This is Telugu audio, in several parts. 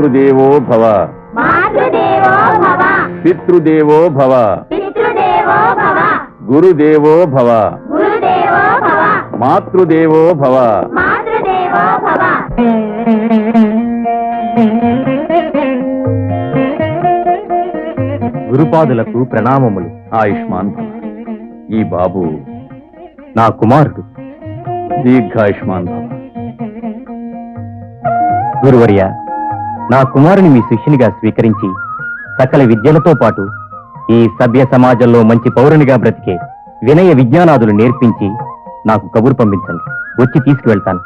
మాతృదేవో భవ పితృదేవో భవ గురుదేవో భవ మాతృదేవో భవ. గురుపాదులకు ప్రణామములు. ఆయుష్మాన్ భవ. ఈ బాబు నా కుమారుడు. దీర్ఘాయుష్మాన్ భవ. గురువర్య, నా కుమారుని మీ శిష్యునిగా స్వీకరించి సకల విద్యలతో పాటు ఈ సభ్య సమాజంలో మంచి పౌరునిగా బ్రతికే వినయ విజ్ఞానాదులు నేర్పించి నాకు కబురు పంపించండి. వచ్చి తీసుకువెళ్తాను.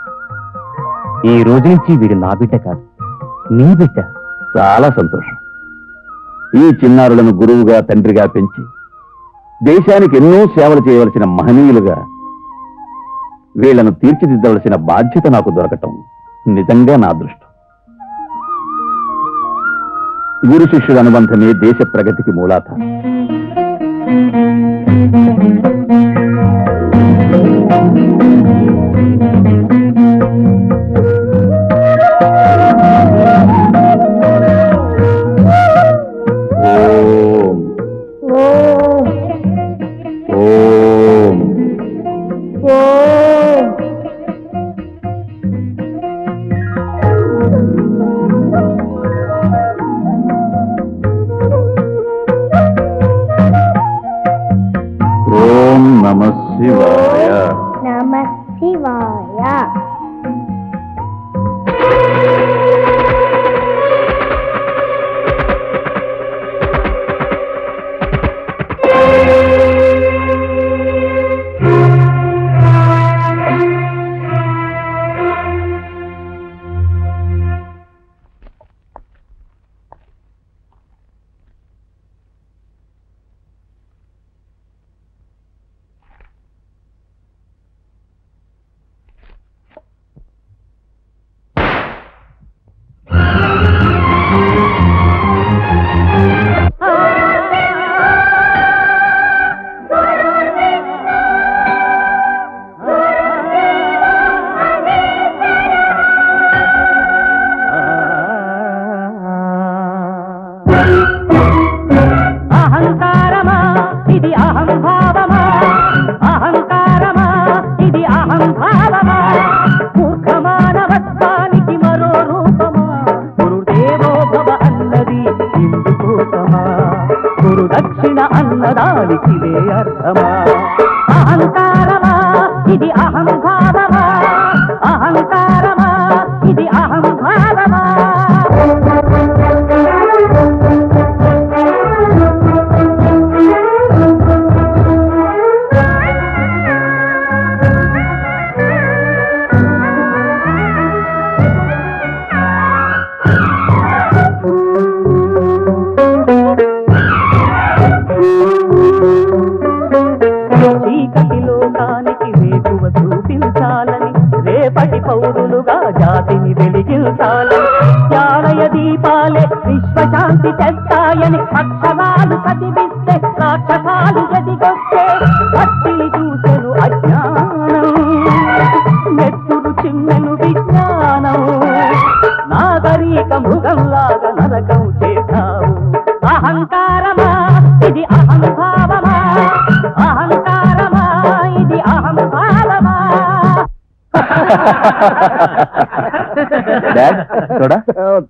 ఈ రోజు నుంచి వీడు నా బిడ్డ కాదు, నీ బిడ్డ. చాలా సంతోషం. ఈ చిన్నారులను గురువుగా తండ్రిగా పెంచి దేశానికి ఎన్నో సేవలు చేయవలసిన మహనీయులుగా వీళ్లను తీర్చిదిద్దవలసిన బాధ్యత నాకు దొరకటం నిజంగా నా అదృష్టం. గురు శిష్యుల అనుబంధమే దేశ ప్రగతికి మూలాధారం.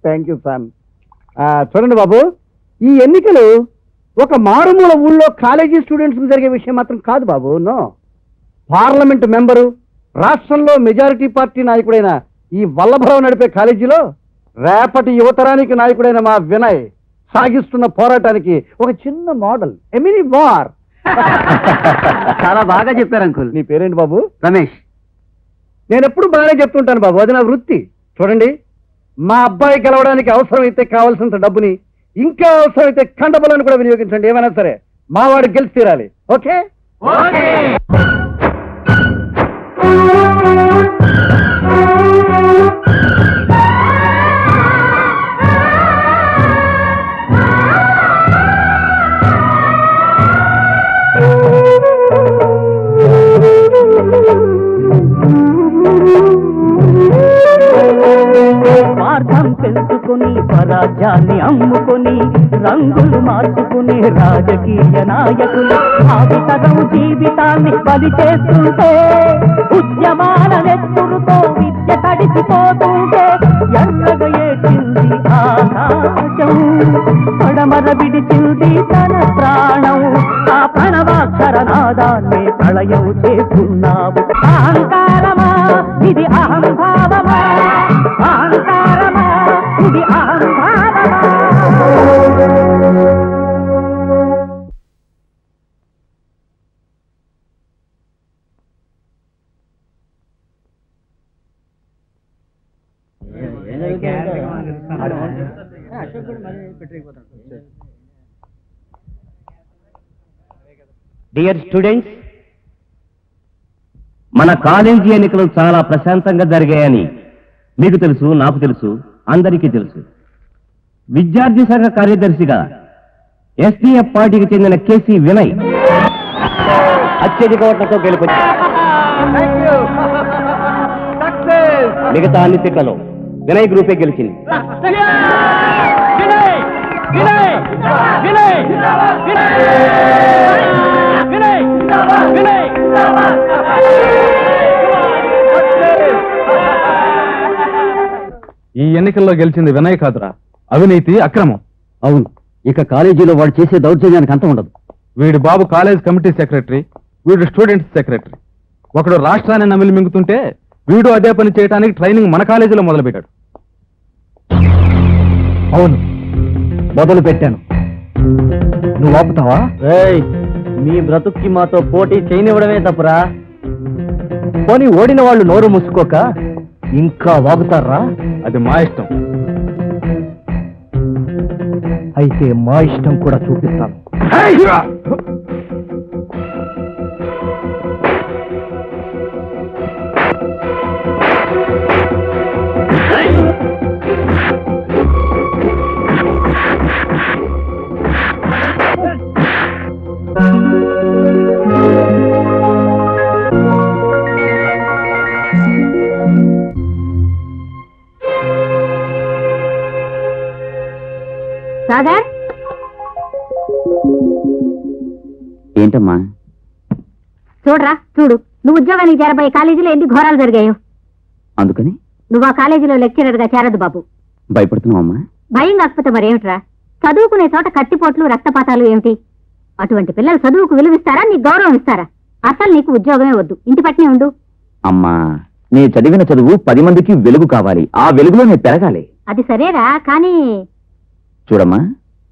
Thank you sir. చూడండి బాబు, ఈ ఎన్నికలు ఒక మారుమూల ఊళ్ళో కాలేజీ స్టూడెంట్స్ కు జరిగే విషయం మాత్రం కాదు బాబు. నో, పార్లమెంట్ మెంబరు, రాష్ట్రంలో మెజారిటీ పార్టీ నాయకుడైన ఈ వల్లభరావు నడిపే కాలేజీలో రేపటి యువతరానికి నాయకుడైన మా వినయ్ సాగిస్తున్న పోరాటానికి ఒక చిన్న మోడల్, ఎమినీ వార్. చాలా బాగా చెప్పారు అంకుల్. నీ పేరేంటి బాబు? రమేష్. నేను ఎప్పుడు బాగానే చెప్తుంటాను బాబు, అది నా వృత్తి. చూడండి, మా అబ్బాయి గెలవడానికి అవసరమైతే కావాల్సినంత డబ్బుని, ఇంకా అవసరమైతే కండబలను కూడా వినియోగించండి. ఏమైనా సరే మా వాడు గెలిచి తీరాలి. ఓకే? పెంచుకుని స్వరాజ్యాన్ని అమ్ముకుని రంగులు మార్చుకుని రాజకీయ నాయకులు భావితరం జీవితాన్ని బలి చేస్తుంటే ఉద్యమాల నెత్తురుతో విద్య తడిసిపోతుంటే ఎర్రగా ఏడ్చింది ఆకాశం పడమర విడిచింది తన ప్రాణం ఆ ప్రణవాక్షర నాదాన్ని ప్రళయం చేస్తున్నావు అహంకారమా ఇది అహంభావమా అహంకారమా ఇది అహంభావమా డియర్ స్టూడెంట్స్, మన కాలేజీ ఎన్నికలు చాలా ప్రశాంతంగా జరిగాయని మీకు తెలుసు, నాకు తెలుసు, అందరికీ తెలుసు. విద్యార్థి సంఘ కార్యదర్శిగా ఎస్డిఎఫ్ పార్టీకి చెందిన కేసీ వినయ్ అత్యధిక ఓట్లతో గెలుపొచ్చారు. మిగతా అన్ని సీట్లలో వినయ్ గ్రూపే గెలిచింది. ఈ ఎన్నికల్లో గెలిచింది వినయ్ కాదురా, అవినీతి, అక్రమం. అవును, ఇక కాలేజీలో వాడు చేసే దౌర్జన్యానికి అంతం ఉండదు. వీడి బాబు కాలేజ్ కమిటీ సెక్రటరీ, వీడు స్టూడెంట్స్ సెక్రటరీ. ఒకడు రాష్ట్రాన్ని నమిలి మింగుతుంటే వీడు అదే పని చేయడానికి ట్రైనింగ్ మన కాలేజీలో మొదలుపెట్టాడు. అవును, మొదలు పెట్టాను. నువ్వు ఆపుతావా? మీ బ్రతుక్కి మాతో పోటీ చేయనివ్వడమే తప్పురా. పోనీ ఓడిన వాళ్ళు నోరు మూసుకోక ఇంకా వాగుతారా? అది మా ఇష్టం. అయితే మా ఇష్టం కూడా చూపిస్తాను. సాగర్, ఏంటమ్మా? చూడరా చూడు, నువ్వు ఉద్యోగానికి చేరబోయే కాలేజీలో ఎన్ని ఘోరాలు జరిగాయో. అందుకని నువ్వు ఆ కాలేజీలో లెక్చరర్ గా చేరదు బాబు. భయపడుతున్నావమ్మా? భయం కాకపోతే మరేమిట్రా? చదువుకునే చోట కత్తిపోట్లు, రక్తపాతాలు ఏమిటి? అటువంటి పిల్లలు చదువుకు విలువిస్తారా, నీకు గౌరవం ఇస్తారా? అసలు నీకు ఉద్యోగమే వద్దు, ఇంటి పట్నే ఉండు. అమ్మా, నీ చదివిన చదువు 10 మందికి వెలుగు కావాలి. ఆ వెలుగులో నేను పెరగాలి. అది సరేరా, కానీ చూడమ్మా,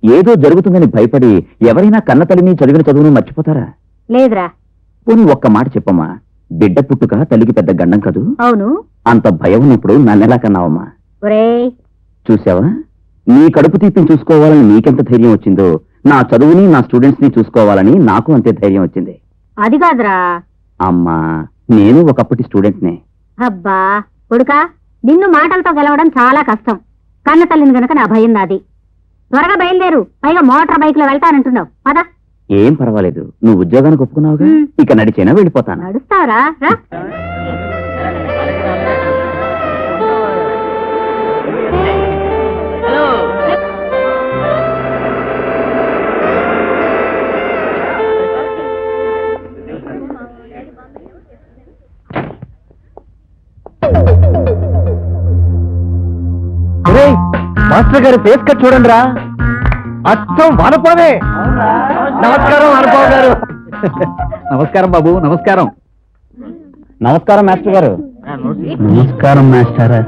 ఏదో జరుగుతుందని భయపడి ఎవరైనా కన్న తల్లిని చదివిన చదువును మర్చిపోతారా? లేదురా. పోనీ ఒక్క మాట చెప్పమ్మా, బిడ్డ పుట్టుక తల్లికి పెద్ద గండం కదూ? అవును. అంత భయం ఉన్నప్పుడు నన్నెలా కన్నావమ్మా? ఒరేయ్, చూసావా, నీ కడుపు తీపిని చూసుకోవాలని నీకెంత ధైర్యం వచ్చిందో, నా చదువుని నా స్టూడెంట్స్ ని చూసుకోవాలని నాకు అంతే ధైర్యం వచ్చింది. అది కాదురా. అమ్మా, నేను ఒకప్పటి స్టూడెంట్నే. అబ్బా కొడుకా, నిన్ను మాటలతో గెలవడం చాలా కష్టం. కన్న తల్లిని గనక నా భయం నాది. త్వరగా బయలుదేరు, పైగా మోటార్ బైక్ లో వెళ్తానంటున్నావు. పద. ఏం పర్వాలేదు, నువ్వు ఉద్యోగానికి ఒప్పుకున్నావుగా, ఇక నడిచైనా వెళ్ళిపోతాను. నడుస్తావరా? రా. మాస్టర్ గారి ఫేస్ కట్ చూడండి రా, అచ్చం వానపోవే. నమస్కారం వానపావు గారు. నమస్కారం బాబు. నమస్కారం. నమస్కారం మాస్టర్ గారు. నమస్కారం మాస్టారా.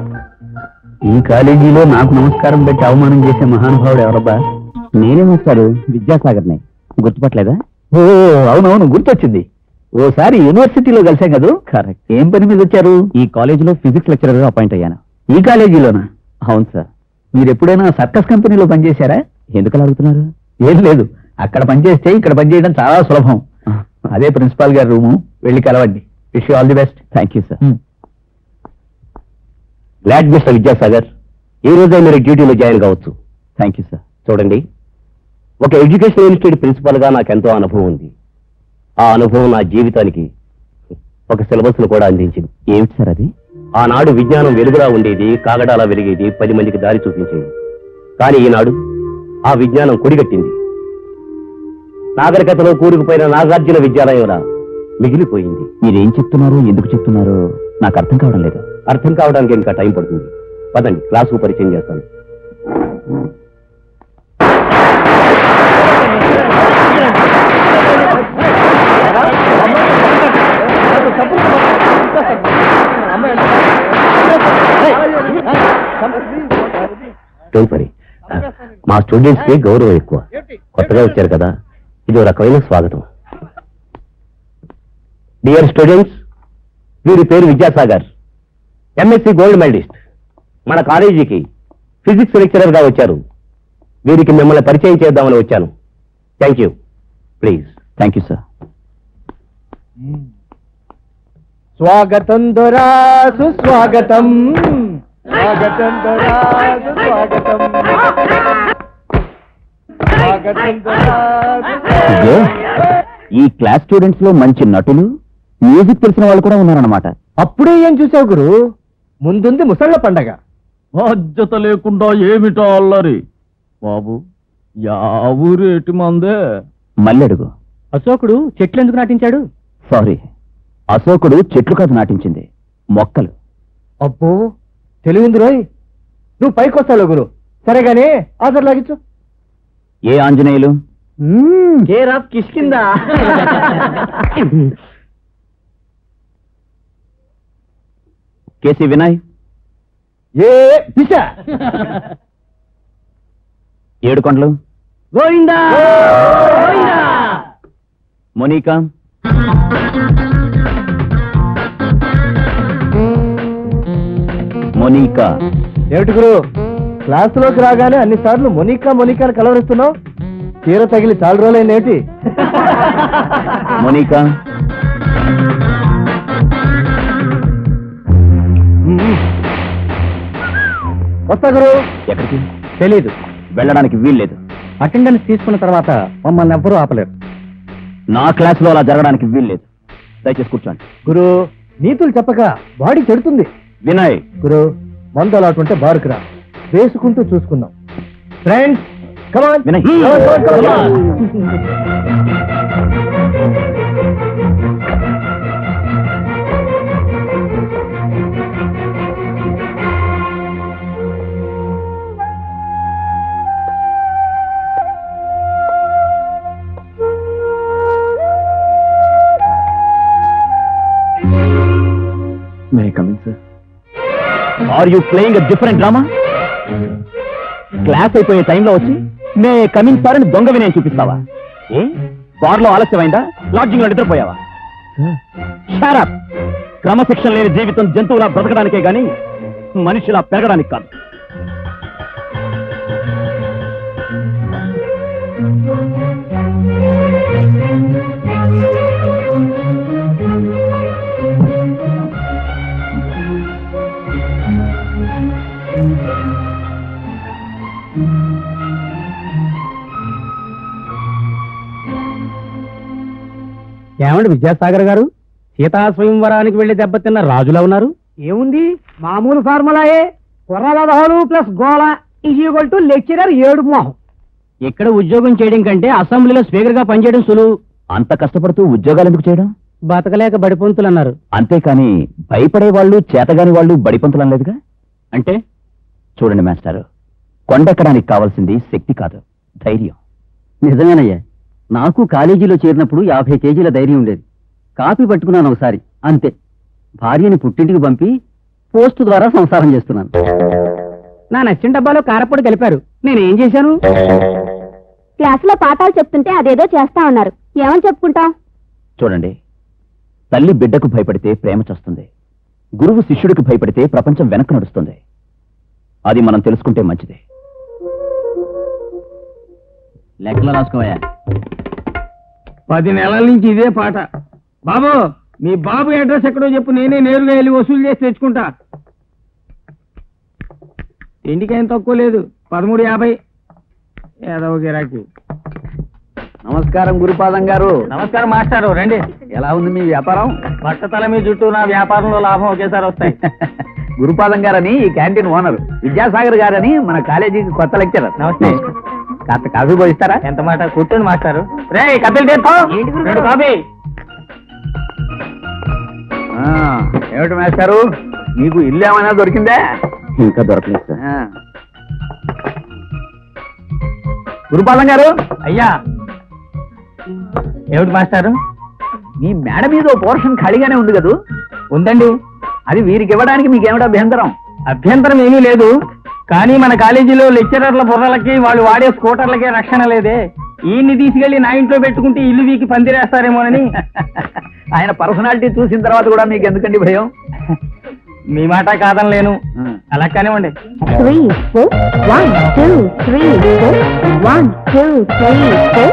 ఈ కాలేజీలో నాకు నమస్కారం పెట్టి అవమానం చేసే మహానుభావుడు ఎవరబ్బా? నేనే మాస్టారు, విద్యాసాగర్ని. గుర్తుపట్టలేదా? ఓ అవునవును, గుర్తొచ్చింది. ఓసారి యూనివర్సిటీలో కలిసాం కదా. కరెక్ట్. ఏం పని మీద వచ్చారు? ఈ కాలేజీలో ఫిజిక్స్ లెక్చరర్ గా అపాయింట్ అయ్యాను. ఈ కాలేజీలోనా? అవును సార్. మీరు ఎప్పుడైనా సర్కస్ కంపెనీలో పనిచేశారా? ఎందుకు అలా అడుగుతున్నారు? ఏం లేదు, అక్కడ పనిచేస్తే ఇక్కడ పనిచేయడం చాలా సులభం. అదే ప్రిన్సిపాల్ గారి రూము, వెళ్ళి కలవండి. Wish you all the best. Thank you sir. Glad mister Vidyasagar, ఈ రోజే మీరు డ్యూటీలో జాయిన్ కావచ్చు. Thank you sir. చూడండి, ఒక ఎడ్యుకేషన్ ఇన్స్టిట్యూట్ ప్రిన్సిపాల్ గా నాకు ఎంతో అనుభవం ఉంది. ఆ అనుభవం నా జీవితానికి ఒక సిలబస్ ను కూడా అందించింది. ఏమిటి సార్ అది? ఆనాడు విజ్ఞానం వెలుగులా ఉండేది, కాగడాలా వెలిగేది, 10 మందికి దారి చూపించేది. కానీ ఈనాడు ఆ విజ్ఞానం కొడిగట్టింది. నాగరికతలో కూరుకుపోయిన నాగార్జున విద్యాలయంలా మిగిలిపోయింది. మీరేం చెప్తున్నారో ఎందుకు చెప్తున్నారో నాకు అర్థం కావడం లేదు. అర్థం కావడానికి ఇంకా టైం పడుతుంది. పదండి, క్లాసుకు పరిచయం చేస్తాను. Don't worry. మా స్టూడెంట్స్ కి గౌరవం ఎక్కువ. కొత్తగా వచ్చారు కదా, ఇది ఒక రకమైన స్వాగతం. డియర్ స్టూడెంట్స్, వీరి పేరు విద్యాసాగర్, ఎంఎస్సి గోల్డ్ మెడలిస్ట్. మన కాలేజీకి ఫిజిక్స్ లెక్చరర్ గా వచ్చారు. వీరికి మిమ్మల్ని పరిచయం చేద్దామని వచ్చాను. Thank you. Please. Thank you sir. స్వాగతం దొరా, సుస్వాగతం. స్వాగతం దొరా, సుస్వాగతం. స్వాగతం దొరా, ఇదిగో, ఈ క్లాస్ స్టూడెంట్స్ లో మంచి నటులు, మ్యూజిక్ తెలిసిన వాళ్ళు కూడా ఉన్నారన్నమాట. అప్పుడే ఏం చూసావు గురు? ముందుంది ముసళ్ళ పండగ. బాధ్యత లేకుండా ఏమిటో అల్లరి బాబు. ఊరేటి మందే. మల్లెడుగు. అశోకుడు చెట్లు ఎందుకు నాటించాడు? సారీ, అశోకుడు చెట్లు కాదు నాటించింది, మొక్కలు. అబ్బో, తెలివింది రోయ్. నువ్వు పైకొస్తావు గురు. సరేగానే ఆధార్ లాగించు. ఏ Anjaneyulu? Care of Kishkinda. KC Vinay? ఏ పిచ్చ. ఏడుకొండలు? గోవిందా. మోనికా? మోనికా? ఏమిటి గురు, క్లాసులోకి రాగానే అన్నిసార్లు మొనికా మొనికాని కలవరిస్తున్నావు? చీర తగిలి చాలా రోజులైందేటి? మోనికా? వస్తా గురు. ఎక్కడికి? తెలీదు. వెళ్ళడానికి వీల్లేదు. అటెండెన్స్ తీసుకున్న తర్వాత మమ్మల్ని ఎవ్వరూ ఆపలేరు. నా క్లాసులో అలా జరగడానికి వీల్లేదు. దయచేసి కూర్చోండి. గురు, నీతులు చెప్పక బాడీ చెడుతుంది. వినయ్? గురు, మందు అలాంటి ఉంటే బారుకు రా, వేసుకుంటూ చూసుకుందాం. Friends, come on. Vinay? May I come in, sir? Are you playing different drama? Class అయిపోయే టైంలో వచ్చి మే కమింగ్ సార్ అని దొంగ వినయం చూపిస్తావా? ఏ బార్లో ఆలస్యమైందా? లాడ్జింగ్ లో నిద్రపోయావా? Shut up! క్రమశిక్షణ లేని జీవితం జంతువులా బ్రతకడానికే గాని మనిషిలా పెరగడానికి కాదు. ఏమండి విద్యాసాగర్ గారు, సీతా స్వయంవరానికి వెళ్లి దెబ్బతిన్న రాజులా ఉన్నారు. ఏముంది, మామూలు ఫార్ములాయే. కుర్రలదహలు ప్లస్ గోళ ఈక్వల్ టు లెక్చరర్ ఏడు మొహం. ఇక్కడ ఉద్యోగం చేయడం కంటే అసెంబ్లీలో స్పీకర్ గా పనిచేయడం సులువు. అంత కష్టపడుతూ ఉద్యోగాలు ఎందుకు చేయడం? బతకలేక బడిపంతులు అన్నారు. అంతేకాని భయపడే వాళ్ళు, చేతగాని వాళ్ళు బడిపంతులు అనలేదుగా. అంటే చూడండి మాస్టారు, కొండెక్కడానికి కావాల్సింది శక్తి కాదు, ధైర్యం. నిజమేనయ్యా, నాకు కాలేజీలో చేరినప్పుడు 50 కేజీల ధైర్యం ఉండేది. కాపీ పట్టుకున్నాను ఒకసారి, అంతే. భార్యని పుట్టింటికి పంపి పోస్టు ద్వారా సంసారం చేస్తున్నాను. నా నచ్చిన డబ్బాలో కారపొడి కలిపారు, నేనేం చేశాను? క్లాసులో పాఠాలు చెప్తుంటే అదేదో చేస్తా ఉన్నారు. ఏమని చెప్పుకుంటాం? చూడండి, తల్లి బిడ్డకు భయపడితే ప్రేమ చస్తుంది, గురువు శిష్యుడికి భయపడితే ప్రపంచం వెనక్కు నడుస్తుంది. అది మనం తెలుసుకుంటే మంచిది. లెక్కలో రాసుకోవా? 10 నెలల నుంచి ఇదే పాట. బాబు, మీ బాబు అడ్రస్ ఎక్కడో చెప్పు, నేనే నేరుగా వెళ్ళి వసూలు చేసి తెచ్చుకుంటా. ఇంటికేం తక్కువ లేదు, 13.50. ఏదో గిరాకీ. నమస్కారం గురుపాదం గారు. నమస్కారం మాస్టారు, రండి. ఎలా ఉంది మీ వ్యాపారం? బట్టతల మీ చుట్టూ నా వ్యాపారంలో లాభం ఒకేసారి వస్తాయి. గురుపాదం గారని ఈ క్యాంటీన్ ఓనర్, విద్యాసాగర్ గారని మన కాలేజీకి కొత్త లెక్చరర్. నమస్తే. కాస్త కాఫీ పోయిస్తారా? ఎంత మాట, కూర్చోండి మాస్టారు. రే కపిల్ తీర్థం, రెండు కాఫీ. ఆ, ఏమిటి మేస్టారు, మీకు ఇల్లు ఏమైనా దొరికిందా? ఇంకా దొరకలేదు సార్. ఆ. గురుపాదం గారు, అయ్యా. ఏమిటి మాస్టారు? మీ మేడ మీద ఓ పోర్షన్ ఖాళీగానే ఉంది కదూ? ఉందండి. అది వీరికి ఇవ్వడానికి మీకేమిటి అభ్యంతరం? అభ్యంతరం ఏమీ లేదు, కానీ మన కాలేజీలో లెక్చరర్ల బుర్రలకి వాళ్ళు వాడే స్కూటర్లకే రక్షణ లేదే. ఈయన్ని తీసుకెళ్లి నా ఇంట్లో పెట్టుకుంటే ఇల్లు వీకి పందిరేస్తారేమోనని. ఆయన పర్సనాలిటీ చూసిన తర్వాత కూడా మీకు ఎందుకండి భయం? మీ మాట కాదనలేను. అలా కానివ్వండి. 3, 4, 1, 2, 3, 4, 1, 2, 3, 4.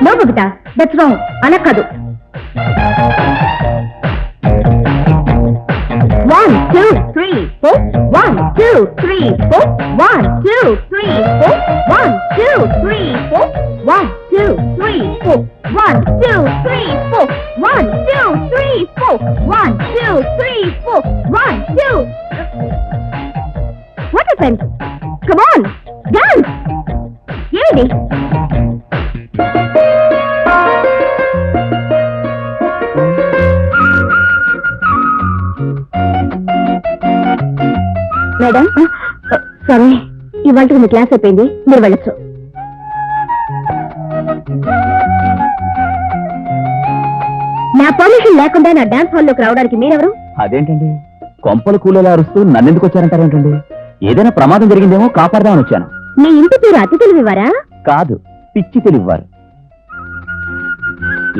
No, Babita, that's wrong. అలా కాదు. 1, 2, 3, 4. 1, 2, 3, 4. 1, 2, 3, 4. 1, 2, 3, 4. 1, 2, 3, 4. 1, 2, 3, 4. 1, 2, 3, 4. 1, 2, 3, 4. 1, 2. What happened? Come on, dance. ఏమిటి? మేడం, సరే, ఇవాళకి మీ క్లాస్ అయిపోయింది, మీరు వెళ్ళొచ్చు. నా పర్మిషన్ లేకుండా నా డాన్స్ హాల్లోకి రావడానికి మీరెవరు? అదేంటండి, కొంపలు కూలేలా అరుస్తూ నన్నెందుకు వచ్చారంటారేంటండి? ఏదైనా ప్రమాదం జరిగిందేమో కాపాడదామని వచ్చాను. మీ ఇంటి పేరు అతిథులు వివరా? కాదు, పిచ్చి తెలివ్వారు.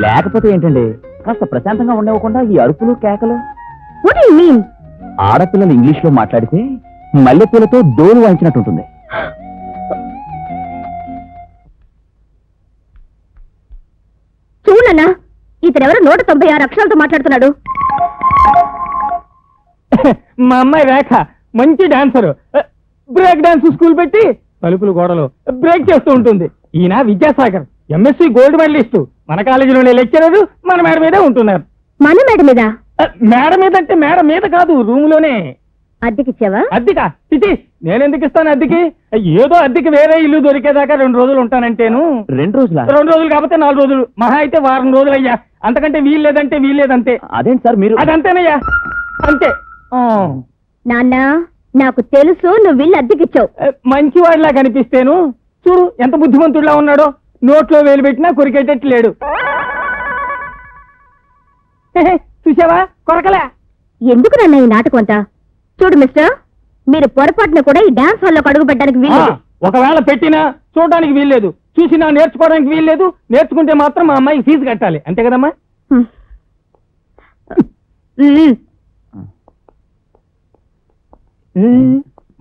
లేకపోతే ఏంటండి, కాస్త ప్రశాంతంగా ఉండవకుండా ఈ అరుపులు కేకలు. What do you mean? ఆడపిల్లలు ఇంగ్లీష్ లో మాట్లాడితే మల్లెపూలతో డోలు వాయించినట్టుంటుంది. చూడన్నా, ఇతనెవరు 196 అక్షరాలతో మాట్లాడుతున్నాడు. మా అమ్మాయి రేఖ మంచి డాన్సర్. బ్రేక్ డాన్స్ స్కూల్ పెట్టి తలుపులు గోడలు బ్రేక్ చేస్తూ ఉంటుంది. ఈయన విద్యాసాగర్, ఎంఎస్సి గోల్డ్ మెడలిస్ట్. మన కాలేజీలోనే లెక్చరర్, మన మేడ మీదే ఉంటున్నారు. మన మేడ మీద? మేడ మీద అంటే మేడ మీద కాదు, రూమ్ లోనే. అద్దెకిచ్చావా? అద్దెకా? చిచి, నేనెందుకు ఇస్తాను అద్దెకి? ఏదో అద్దెకి వేరే ఇల్లు దొరికేదాకా 2 రోజులు ఉంటానంటేను. 2 రోజులా? 2 రోజులు కాకపోతే 4 రోజులు, మహా అయితే వారం రోజులు అయ్యా. అంతకంటే వీల్లేదంటే వీల్లేదంతే. అదేంటి సార్ మీరు? అదంతేనయ్యా, అంతే. నాన్న, నాకు తెలుసు నువ్వు ఇల్లు అద్దెకిచ్చావు. మంచివాడిలా కనిపిస్తేను చూడు ఎంత బుద్ధిమంతుడిలా ఉన్నాడో. నోట్లో వేలు పెట్టినా కొరికేటట్టు లేడు. చూసావా కొరకలే? ఎందుకు నాన్న ఈ నాటకం అంతా? చూడు మిస్టర్, మీరు పొరపాటున కూడా ఈ డాన్స్ హాల్లో అడుగు పెట్టడానికి వీల్లేదు. ఒకవేళ పెట్టినా చూడడానికి వీల్లేదు, చూసినా నేర్చుకోవడానికి వీల్లేదు. నేర్చుకుంటే మాత్రం మా అమ్మాయికి ఫీజు కట్టాలి, అంతే కదమ్మా?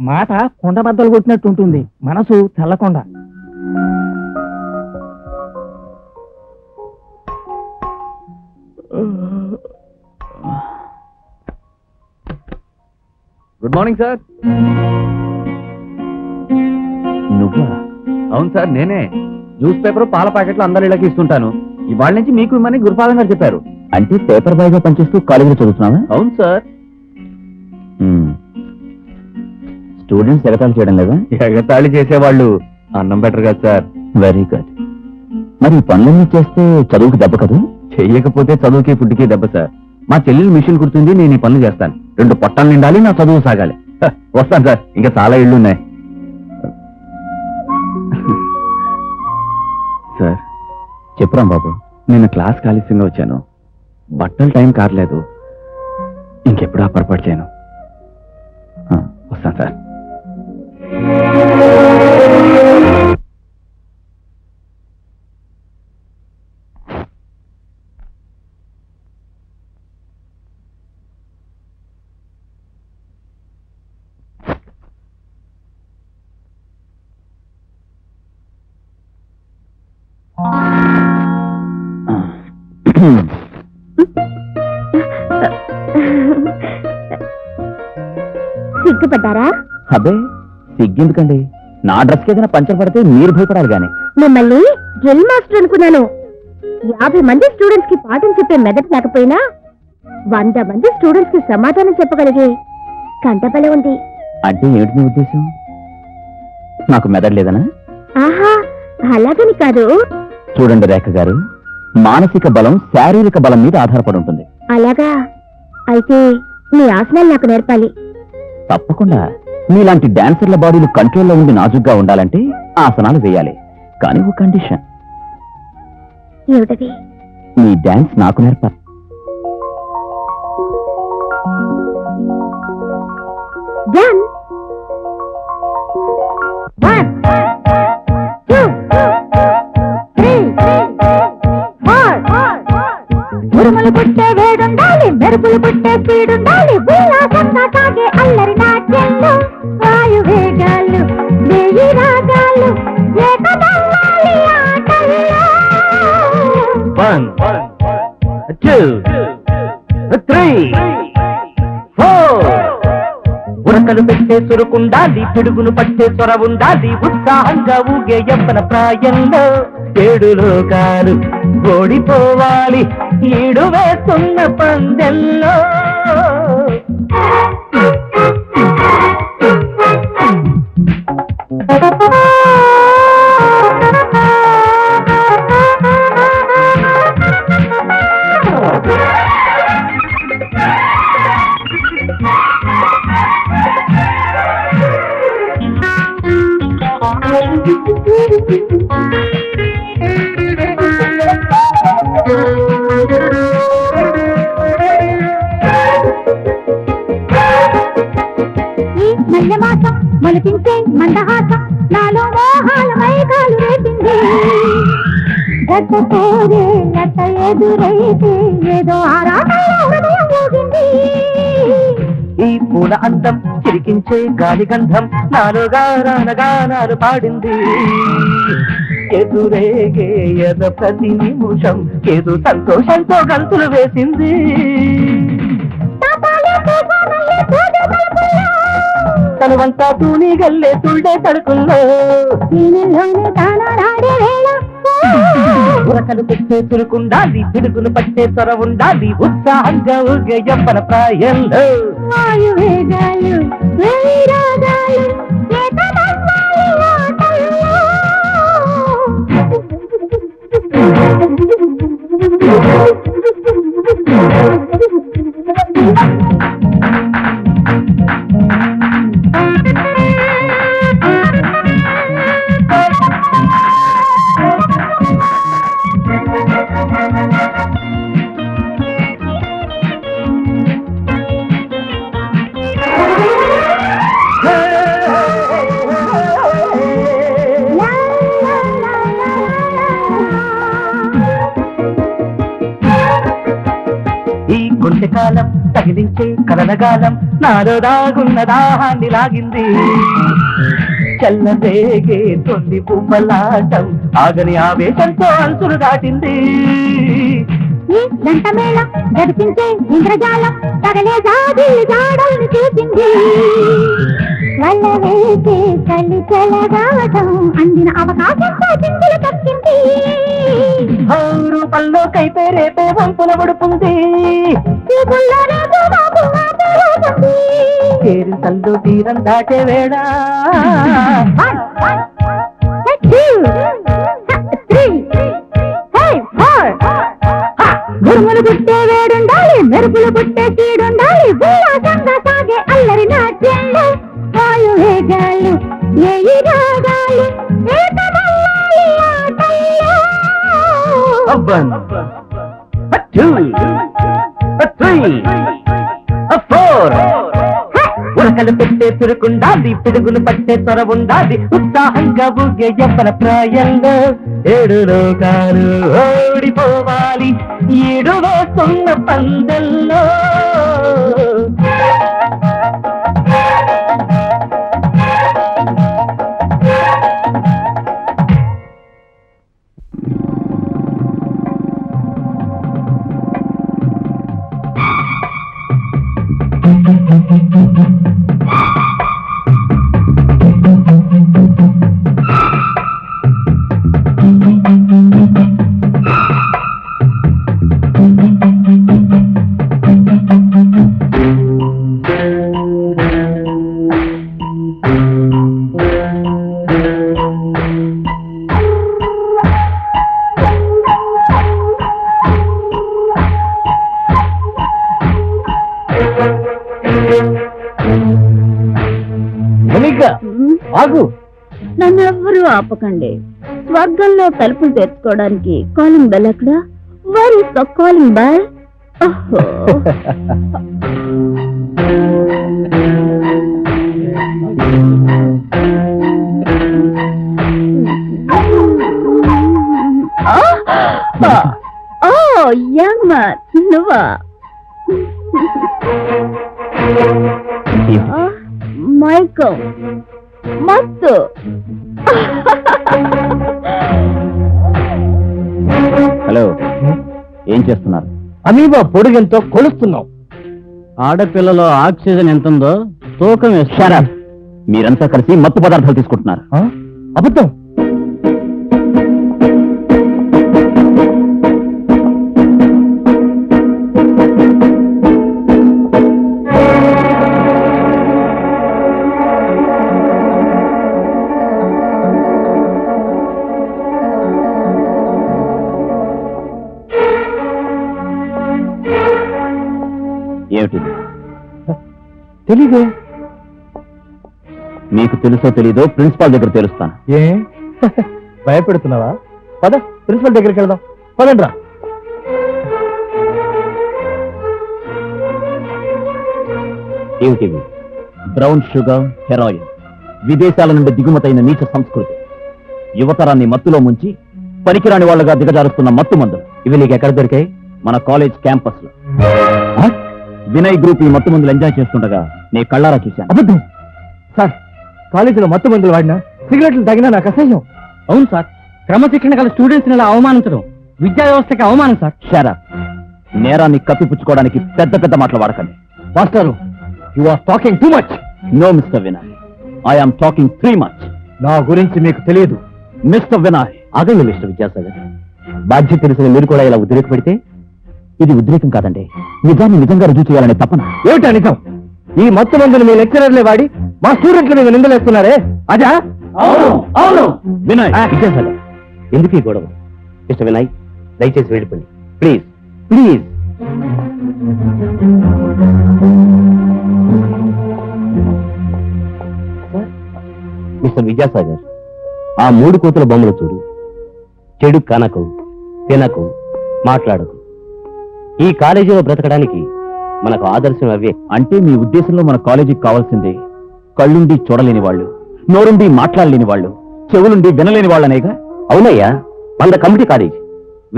మాట కొండ బద్దలు కొట్టినట్టు ఉంటుంది, మనసు చల్లకొండ. Good morning sir. నువ్వా? అవును సార్, నేనే. న్యూస్ పేపర్ పాల ప్యాకెట్లు అందరిళ్ళకి ఇస్తుంటాను. ఇవాళ నుంచి మీకు ఇమ్మని గురుపాదం గారు చెప్పారు. అంటే పేపర్ బాయ్ గా పనిచేస్తూ కాలేజీలో చదువుతున్నావా? అవును సార్. స్టూడెంట్స్ ఎగతాళి చేయడం లేదా? ఎగతాళి చేసేవాళ్ళు అన్నం బెటర్ కదా సార్. Very good. మరి ఈ పనులన్నీ చేస్తే చదువుకి దెబ్బ కదా? చెయ్యకపోతే చదువుకి ఫుడ్కి దెబ్బ సార్. మా చెల్లెలు మిషన్ కుడుతుంది, నేను ఈ పనులు చేస్తాను. 2 పొట్టాలు నిండాలి, నా చదువు సాగాలి. వస్తాను సార్, ఇంకా చాలా ఇళ్ళు ఉన్నాయి. సార్, చెప్పురా బాబు. నేను క్లాస్ ఆలస్యంగా వచ్చాను, బట్టలు టైం కారలేదు. ఇంకెప్పుడు ఆ పొరపాటు చేయను. వస్తాను సార్. సిగ్గుపడ్డారా? అబ్బే, సిగ్గెందుకండి? నా డ్రెస్కి ఏదైనా పంచర్ పడితే మీరు భయపడాలి గాని. మిమ్మల్ని డ్రిల్ మాస్టర్ అనుకున్నాను. 50 మంది స్టూడెంట్స్ కి పాఠం చెప్పే మెదడు లేకపోయినా 100 మంది స్టూడెంట్స్ కి సమాధానం చెప్పగలిగే కంటబలే ఉంది. అంటే ఏమిటి మీ ఉద్దేశం? నాకు మెదడు లేదనా? ఆహా, అలాగని కాదు. చూడండి రేఖ గారు, మానసిక బలం శారీరక బలం మీద ఆధారపడి ఉంటుంది. అలాగా? అయితే మీ ఆసనాలు నాకు నేర్పాలి. తప్పకుండా. మీలాంటి డాన్సర్ల బాడీలు కంట్రోల్లో ఉండి నాజుగ్గా ఉండాలంటే ఆసనాలు వేయాలి. కానీ ఒక కండిషన్. ఏమిటది? మీ డాన్స్ నాకు నేర్పాలి. Done. 1, 2, 3, 4. ఉరుములు పుట్టే వేడుండాలి, మెరుపులు పుట్టే స్పీడుండాలి, ఉల్లాసంగా సాగే అల్లరి నాట్యంలో వాయు వేగాలు, వేయి రాగాలు, ఏకమవ్వాలి ఆటల్లో. 1, 2, 3, 4. ఉరకలు పెట్టే సురుకుండాలి, పిడుగును పట్టే స్వర ఉండాలి, ఉత్సాహంగా ఊగే యవ్వన ప్రాయంలో 7 లోకాలు ఓడిపోవాలి ఈడు వేస్తున్న పందెల్లో. ఈ మల్లెమాసం మొలకించే మందహాసం నాలో మోహాల మైకాలు రేపింది. గత కోరే గత ఎదురైతే ఏదో ఆరాటంలో హృదయం ఊగింది. ఈ పూల అందం చిరికించే గాలి గంధం నాలో గానాలు పాడింది. ఎదురేగే ఎద ప్రతి నిమిషం ఏదో సంతోషంతో గంతులు వేసింది. తనువంతా తూని గల్లే తుళ్ళే తడుకుల్లో ఉరకలు పెట్టే చురుకుండాలి, పిడుగును పట్టే స్వర ఉండాలి, ఉత్సాహంగా ఊగే యవ్వన ప్రాయంలో వాయు వేగాలు, వేయి రాగాలు, ఏకమవ్వాలి ఆటల్లో. ఈ కొంచెకాలం తగిలించే కలనగాలం నాలో దాగున్న దాహాన్ని లాగింది. చల్లదేగే తొంది పువ్వలాటం ఆగని ఆవేశంతో అంచులు దాటింది. ఈ గంట మేళం గడిపించే ఇంద్రజాలం తగలే జాబిల్లి జాడల్ని చూపింది. వల్ల వేసే చలి చెలగాటం అందిన అవకాశంతో చిందులు తప్పింది. రూపంలో కైపే రేపే వంపుల ఉడుపుంది. కేరింతల్లో తీరం దాటే వేళ గురుములు పుట్టే వేడుండాలి, మెరుపులు పుట్టే సీడుండాలి, ఉల్లాసంగా సాగే అల్లరి నాట్యంలో వాయు వేగాలు, ఏయి రాగాలు, ఏకమవ్వాలి ఆటల్లో. 1, 2, 3, 4. ఉరకలు పెట్టే చురుకుండాలి, పిడుగును పట్టే స్వర ఉండాలి, ఉత్సాహంగా ఊగే యవ్వన ప్రాయంలో 7 లోకాలు ఓడిపోవాలి ఈడు వేస్తున్న పందెల్లో. ఆపకండి. స్వర్గంలో తలుపులు తెరుచుకోవడానికి కాలింగ్ బెల్ ఎక్కడ? Where is the calling bell? ఓహో ఓ యంగ్ మ్యాన్, నువ్వా? మైకం మత్తు. హలో, ఏం చేస్తున్నారు? అమీబా పొడిగంతో కొలుస్తున్నాం. ఆడపిల్లలో ఆక్సిజన్ ఎంత ఉందో తూకం వేస్తారా? మీరంతా కలిసి మత్తు పదార్థాలు తీసుకుంటున్నారు. అబద్ధం. ఏమిటిది? తెలీదే. మీకు తెలుసో తెలీదో ప్రిన్సిపాల్ దగ్గర తెలుస్తాను. ఏ భయపెడుతున్నావా? పద, ప్రిన్సిపల్ దగ్గరికి వెళ్దాం. పదండ్రా. ఏమిటివి? బ్రౌన్ షుగర్, హెరాయిన్, విదేశాల నుండి దిగుమతైన నీచ సంస్కృతి, యువతరాన్ని మత్తులో ముంచి పనికిరాని వాళ్ళగా దిగజారుస్తున్న మత్తు మందులు. ఇవి నీకు ఎక్కడ దొరికాయి? మన కాలేజ్ క్యాంపస్ లో. వినయ్ గ్రూప్ ఈ మత్తు మందులు ఎంజాయ్ చేస్తుండగా నీ కళ్ళారా చూశాను. అబద్ధం సార్. కాలేజీలో మత్తు మందులు వాడినా, సిగరెట్లు తగినా నాకు అసహ్యం. అవును సార్, క్రమశిక్షణ గల స్టూడెంట్స్ ఇలా అవమానించడం విద్యా వ్యవస్థకి అవమానం సార్. షరా, నేరాన్ని కప్పిపుచ్చుకోవడానికి పెద్ద పెద్ద మాటలు వాడకండి. Master, you are talking too much. No mister Vinay, I am talking three much. నా గురించి మీకు తెలియదు. మిస్టర్ వినయ్. ఆగండి మిస్టర్ విద్యాసాగర్. బాధ్యత తెలిసిన మీరు కూడా ఇలా ఉద్రేక పెడితే ఇది ఉద్రేకం కాదండి, నిజాన్ని నిజంగా రుజువు చేయాలనే తపన. ఏమిటా నిజం? ఈ మత్తు మందులు మీ లెక్చరర్లే వాడి మా స్టూడెంట్ల మీద నిందలేస్తున్నారే, అదా? అవును వినయ్. విద్యాసాగర్, ఎందుకు ఈ గొడవ? మిస్టర్ వినయ్, దయచేసి వెళ్ళిపోండి ప్లీజ్. ప్లీజ్. మిస్టర్ విద్యాసాగర్, ఆ 3 కోతుల బొమ్మలు చూడు. చెడు కనకు, తినకు, మాట్లాడకు. ఈ కాలేజీలో బ్రతకడానికి మనకు ఆదర్శం అవే. అంటే మీ ఉద్దేశంలో మన కాలేజీకి కావాల్సిందే కళ్ళుండి చూడలేని వాళ్ళు, నోరుండి మాట్లాడలేని వాళ్ళు, చెవులుండి వినలేని వాళ్ళనేగా? అవునయ్యా, మన కమిటీ కాలేజ్.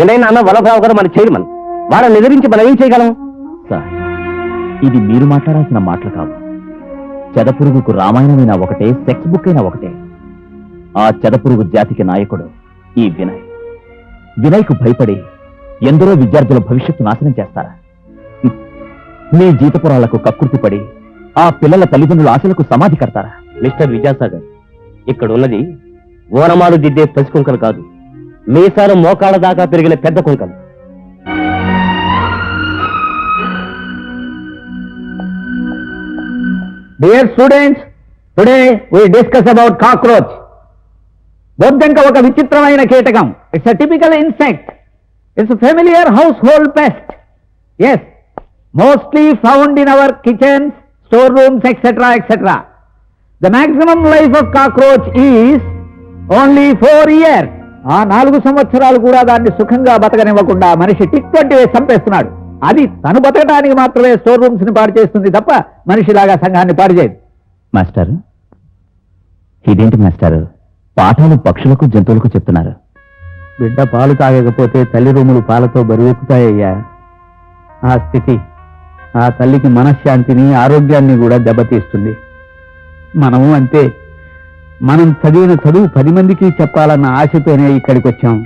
వినయ్ నాన్న వల్లభరావు గారు మన చైర్మన్. వాళ్ళని ఎదిరించి మనం ఏం చేయగలం? సార్, ఇది మీరు మాట్లాడాల్సిన మాటలు కావు. చెదపురుగుకు రామాయణమైనా ఒకటే, సెక్స్ బుక్ అయినా ఒకటే. ఆ చెదపురుగు జాతికి నాయకుడు ఈ వినయ్. వినయ్కు భయపడి ఎందరో విద్యార్థుల భవిష్యత్తు నాశనం చేస్తారా? మీ జీతపురాలకు కక్కుర్తిపడి ఆ పిల్లల తల్లిదండ్రుల ఆశలకు సమాధి కడతారా? మిస్టర్ విద్యాసాగర్, ఇక్కడ ఉన్నది ఓనమాలు దిద్దే పసి కుంకలు కాదు, మీసాలు మోకాళ్ళ దాకా పెరిగిన పెద్ద కుంకలు. Dear students, today we discuss about cockroach. బొద్దంక ఒక విచిత్రమైన కీటకం. It's a typical insect. It's familiar household pest. Yes, mostly found in our kitchens, store rooms, etcetera etcetera. The maximum life of cockroach is only 4 years. ఆ 4 సంవత్సరాలు కూడా దాన్ని సుఖంగా బతకనివ్వకుండా మనిషి టిక్ వంటి వేసి చంపేస్తున్నాడు. అది తను బతకడానికి మాత్రమే స్టోర్ రూమ్స్ ని పాడు చేస్తుంది తప్ప మనిషిలాగా సంఘాన్ని పాడు చేయదు. మాస్టర్, ఇదేంటి మాస్టర్, పాఠాలు పక్షులకు జంతువులకు చెప్తున్నారు? బిడ్డ పాలు తాగకపోతే తల్లి రూములు పాలతో బరువెక్కుతాయ్యా. ఆ స్థితి ఆ తల్లికి మనశ్శాంతిని, ఆరోగ్యాన్ని కూడా దెబ్బతీస్తుంది. మనము అంతే. మనం చదివిన చదువు 10 మందికి చెప్పాలన్న ఆశతోనే ఇక్కడికి వచ్చాం.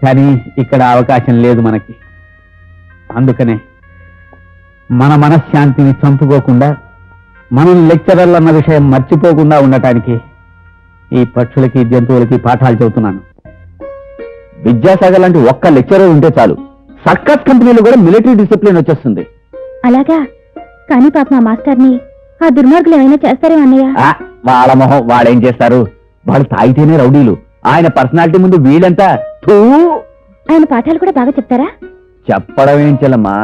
కానీ ఇక్కడ అవకాశం లేదు మనకి. అందుకనే మన మనశ్శాంతిని చంపుకోకుండా, మనం లెక్చరర్లు అన్న విషయం మర్చిపోకుండా ఉండటానికి ఈ పక్షులకి, జంతువులకి పాఠాలు చెబుతున్నాను. విద్యాసాగర్ లాంటి ఒక్క లెక్చరర్ ఉంటే చాలు, సర్కస్ కంపెనీలో కూడా మిలిటరీ డిసిప్లిన్ వచ్చేస్తుంది. అలాగా? కానీ పాప మా మాస్టర్ని ఆ దుర్మార్గులు ఏమైనా చేస్తారేమో అన్నయ్య. వాళ్ళ మొహం వాడేం చేస్తారు? వాళ్ళు తాగితేనే రౌడీలు. ఆయన పర్సనాలిటీ ముందు వీళ్ళంతా థూ. ఆయన పాఠాలు కూడా బాగా చెప్తారా? చెప్పడం ఏం చెల్లమ్మా,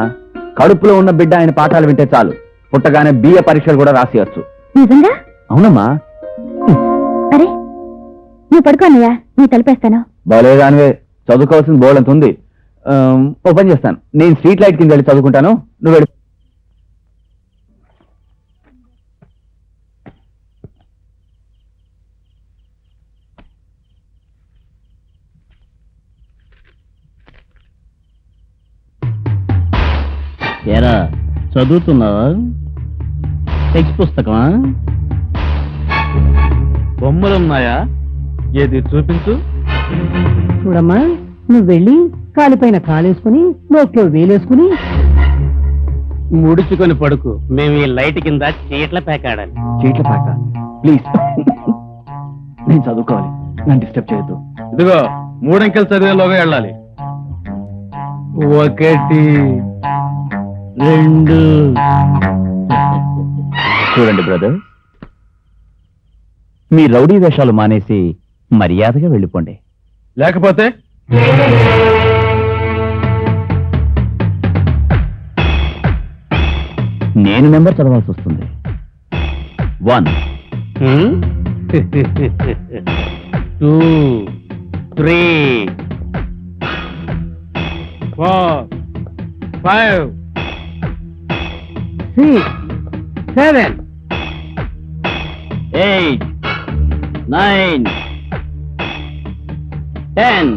కడుపులో ఉన్న బిడ్డ ఆయన పాఠాలు వింటే చాలు, పుట్టగానే బిఏ పరీక్షలు కూడా రాసేయచ్చు. నిజంగా? అవునమ్మా. అరే, నువ్వు పడుకో అన్నయ్య, నేను తలిపేస్తాను. బాలేదానివే, చదువుకోవాల్సిన బోర్డు అంత ఉంది. ఓ పని చేస్తాను, నేను స్ట్రీట్ లైట్ కింద వెళ్ళి చదువుకుంటాను, నువ్వు వెళ్ళి. ఏరా చదువుతున్నావా? టెక్స్ట్ పుస్తకమా? బొమ్మలున్నాయా? ఏది చూపించు. చూడమ్మా, నువ్వు వెళ్ళి కాలిపైన కాలేసుకుని నోట్లో వేలేసుకుని ముడుచుకొని పడుకు. మేము ఈ లైట్ కింద చీట్ల పేకాడాలి. చీట్ల పాక ప్లీజ్. నేను చదువుకోవాలి, నన్ను డిస్టర్బ్ చేయొద్దు. ఇదిగో 3 అంకెలు చదివేలోగా వెళ్ళాలి. 1 2 చూడండి బ్రదర్, మీ రౌడీ వేషాలు మానేసి మర్యాదగా వెళ్ళిపోండి. లేకపోతే నేను నెంబర్ చదవాల్సి వస్తుంది. 1 2 3 4 5 7 8 9 10.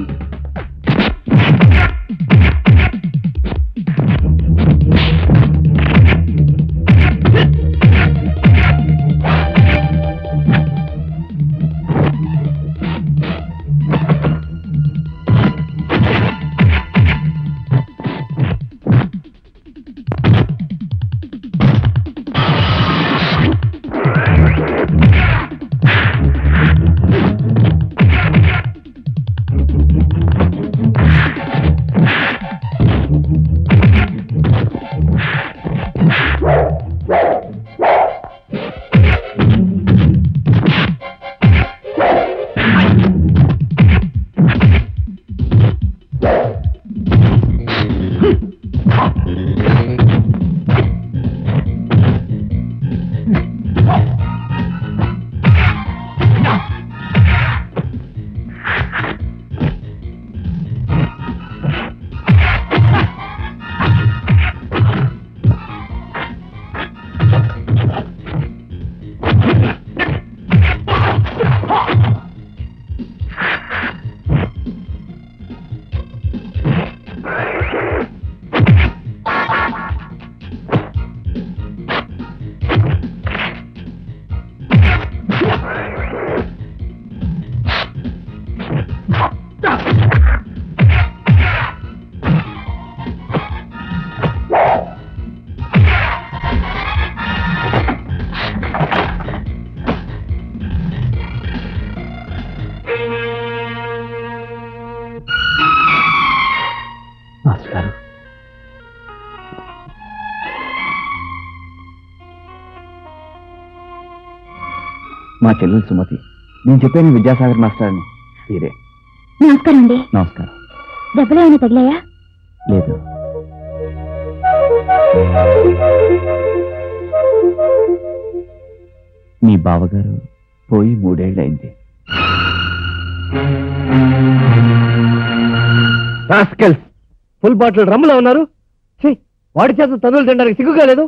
నమస్కారం. మా చెల్లెలు సుమతి. నేను చెప్పాను విద్యాసాగర్ మాస్టర్ అని. తీరే. నమస్కారం అండి. నమస్కారం. దెబ్బలు ఏమైనా తగిలాయా? లేదు. మీ బావగారు పోయి 3 ఏళ్ళయింది. ఫుల్ బాటిల్ రమ్ములో ఉన్నారు. వాడి చేత చదువులు తినడానికి సిగ్గుగా లేదు.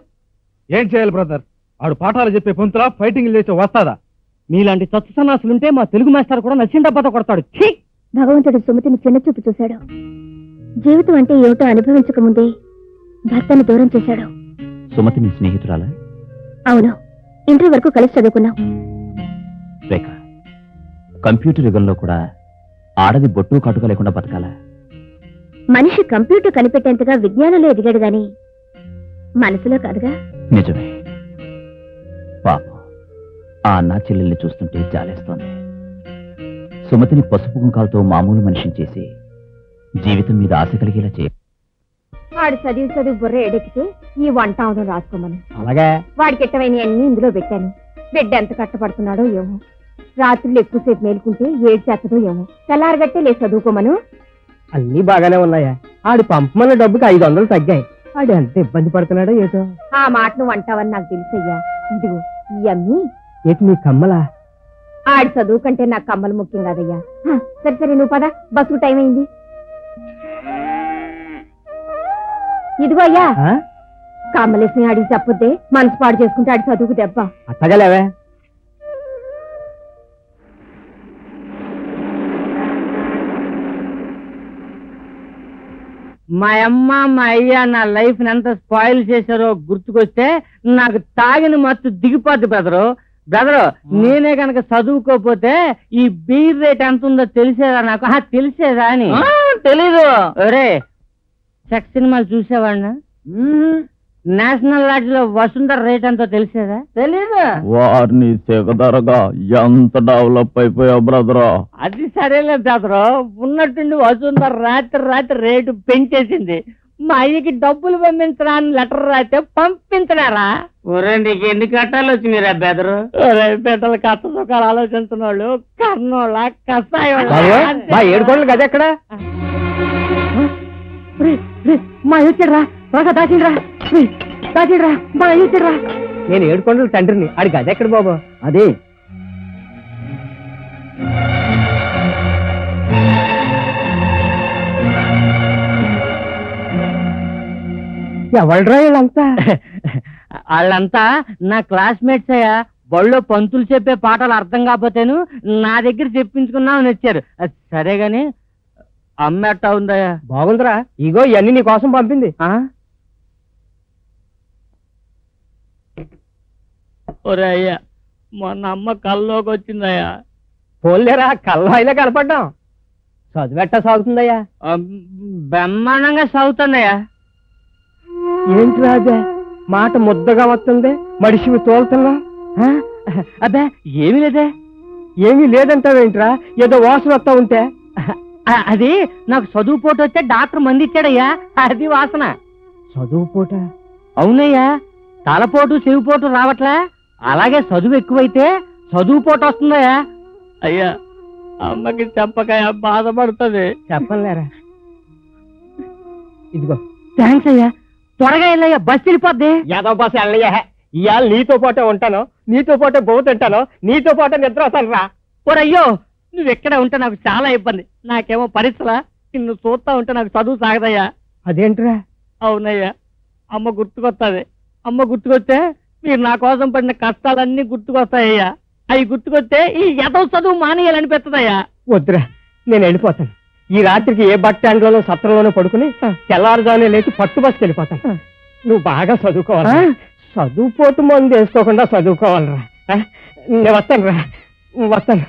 ఏం చేయాలి బ్రదర్? ఆడు పాఠాలు చెప్పే పొంతులా ఫైటింగ్ చేసే వస్తాదా? మీలాంటి తత్వ సన్నాసులుంటే మా తెలుగు మాస్టర్ కూడా నచ్చిన డబ్బాతో కొడతాడు. భగవంతుడు సుమతిని చిన్న చూపు చూశాడు. జీవితం అంటే ఏమిటో అనుభవించకముందే భర్తను దూరం చేశాడు. సుమతి మీ స్నేహితురాలా? అవును, ఇంటర్ వరకు కలిసి చదువుకున్నాం. రేఖ, కంప్యూటర్ యుగంలో కూడా ఆడది బొట్టు కాటుక లేకుండా బతకాలా? మనిషి కంప్యూటర్ కనిపెట్టేంతగా విజ్ఞానంలో ఎదిగాడు గాని మనసులో కాదుగా. నిజమే. పాపం ఆ అన్నా చెల్లెల్ని చూస్తుంటే జాలేస్తోంది. సుమతిని పసుపు కుంకాలతో మామూలు మనిషిని చేసి జీవితం మీద ఆశ కలిగేలా చేయ. వాడు చదివి బుర్ర ఎడెక్కితే ఈ వంట అవడం రాసుకోమని. అలాగే వాడికి ఎట్టవైన అన్ని ఇందులో పెట్టాను. బిడ్డ ఎంత కట్టపడుతున్నాడో ఏమో. రాత్రులు ఎక్కువసేపు మేలుకుంటే ఏడు చేస్తదో ఏమో. తెల్లారగట్టే లేదు చదువుకోమను. అన్ని బాగానే ఉన్నాయా? ఆడి పంపమన్న డబ్బుకి 500 తగ్గాయి. ఆడు ఎంత ఇబ్బంది పడుతున్నాడో ఏటో. ఆ మాట నువ్వు అంటావని నాకు తెలుసయ్యా. ఇదిగో ఈ అమ్మి. ఏటి నీ కమ్మలా? ఆడి చదువు కంటే నాకు కమ్మలు ముఖ్యం కాదయ్యా. సరే సరే నువ్వు పద, బస్సుకు టైం అయింది. ఇదిగో అయ్యా, కమ్మలేసిన ఆడికి చెప్పొద్దే, మనసు పాడు చేసుకుంటే ఆడి చదువుకు దెబ్బ. అట్టగలేవే. మా అమ్మ మా అయ్య నా లైఫ్ ఎంత స్పాయిల్ చేశారో గుర్తుకొస్తే నాకు తాగిన మత్తు దిగిపోద్ది బ్రదరు. నేనే కనుక చదువుకోపోతే ఈ బీర్ రేట్ ఎంత ఉందో తెలిసేదా నాకు? తెలిసేదా అని తెలీదు. ఒరే, సెక్స్ సినిమాలు చూసేవాడినా? నేషనల్ లాడ్జ్ లో వసుంధర రేట్ ఎంతో తెలిసేదా? తెలీదు. వారిని సెగదరగా ఎంత డెవలప్ అయిపోయావు బ్రదరా. అది సరేలే బ్రదరు, ఉన్నట్టుండి వసుంధర రాత్రి రేటు పెంచేసింది. మా అయ్యకి డబ్బులు పంపించరా అని లెటర్ రాస్తే పంపించడారా? ఒరే, నీకు ఎన్ని కట్టాలు వచ్చినాయిరా బెదరు? ఒరే, బిడ్డలు కష్ట సుఖాలు ఆలోచించిన వాళ్ళు కర్నోళ్ళ కషాయోళ్ళ ఏడుకోండి కదా ఎక్కడ మా వచ్చాడ్రా, బాగా దాచిండ్రా మా వచ్చాడ్రా. నేను ఏడుకొండల తండ్రిని. ఆడికి అది ఎక్కడ బాబు? అదే ఎవడ్రా వీళ్ళంతా? వాళ్ళంతా నా క్లాస్మేట్స్ అయ్యా. బళ్ళో పంతులు చెప్పే పాటలు అర్థం కాకపోతేను నా దగ్గర చెప్పించుకున్నామని వచ్చారు. సరే గాని అమ్మ ఎట్టా ఉందయ్యా? బాగుందిరా. ఇగో ఇవన్నీ నీ కోసం పంపింది. ఒరే అయ్యా, మొన్న అమ్మ కల్లోకి వచ్చిందయ్యా. పోలేరా, కళ్ళ అయినా కనపడ్డాం. చదువెట్టా సాగుతుందయ్యా? బ్రహ్మాండంగా సాగుతుందయ్యా. ఏంటి రాజా, మాట ముద్దగా వస్తుంది, మడిసివి తోలుతున్నా? అబ్బే ఏమీ లేదే. ఏమీ లేదంటావేంట్రా? ఏదో వాసన వస్తా ఉంటే. అది నాకు చదువు పోటు వస్తే డాక్టర్ మంది ఇచ్చాడయ్యా, అది వాసన. చదువు పూట? అవునయ్యా, తలపోటు చెవిపోటు రావట్లే, అలాగే చదువు ఎక్కువైతే చదువు పోటు వస్తుందయ్యా. అయ్యా, అమ్మకి చెప్పకయ్యా, బాధపడుతుంది. చెప్పలేరా? ఇదిగో. థ్యాంక్స్ అయ్యా. త్వరగా వెళ్ళయ్యా, బస్సు వెళ్ళిపోద్ది. యాదవ బస్సు వెళ్ళయ్యా. ఇవాళ నీతో పాటే ఉంటాను, నీతో పాటే బోతుంటాను, నీతో పాటే నిద్ర వస్తాను రా. ఓరయ్యో, నువ్వు ఎక్కడ ఉంటే నాకు చాలా ఇబ్బంది. నాకేమో పరీక్షలా, నిన్ను చూస్తా ఉంటే నాకు చదువు సాగదయ్యా. అదేంట్రా? అవునయ్యా, అమ్మ గుర్తుకొస్తుంది. అమ్మ గుర్తుకొస్తే మీరు నా కోసం పడిన కష్టాలన్నీ గుర్తుకొస్తాయ్యా. అవి గుర్తుకొస్తే ఈ ఎదవ చదువు మానేయాలనిపిస్తుందయ్యా. వద్దురా, నేను వెళ్ళిపోతాను. ఈ రాత్రికి ఏ బస్ స్టాండ్ లోనో సత్రంలోనో పడుకుని తెల్లారుజానే లేచి పట్టు బస్కి వెళ్ళిపోతాను. నువ్వు బాగా చదువుకోవాలా? చదువుపోతు మందు వేసుకోకుండా చదువుకోవాలరా. నేను వస్తాను రా, వస్తాను.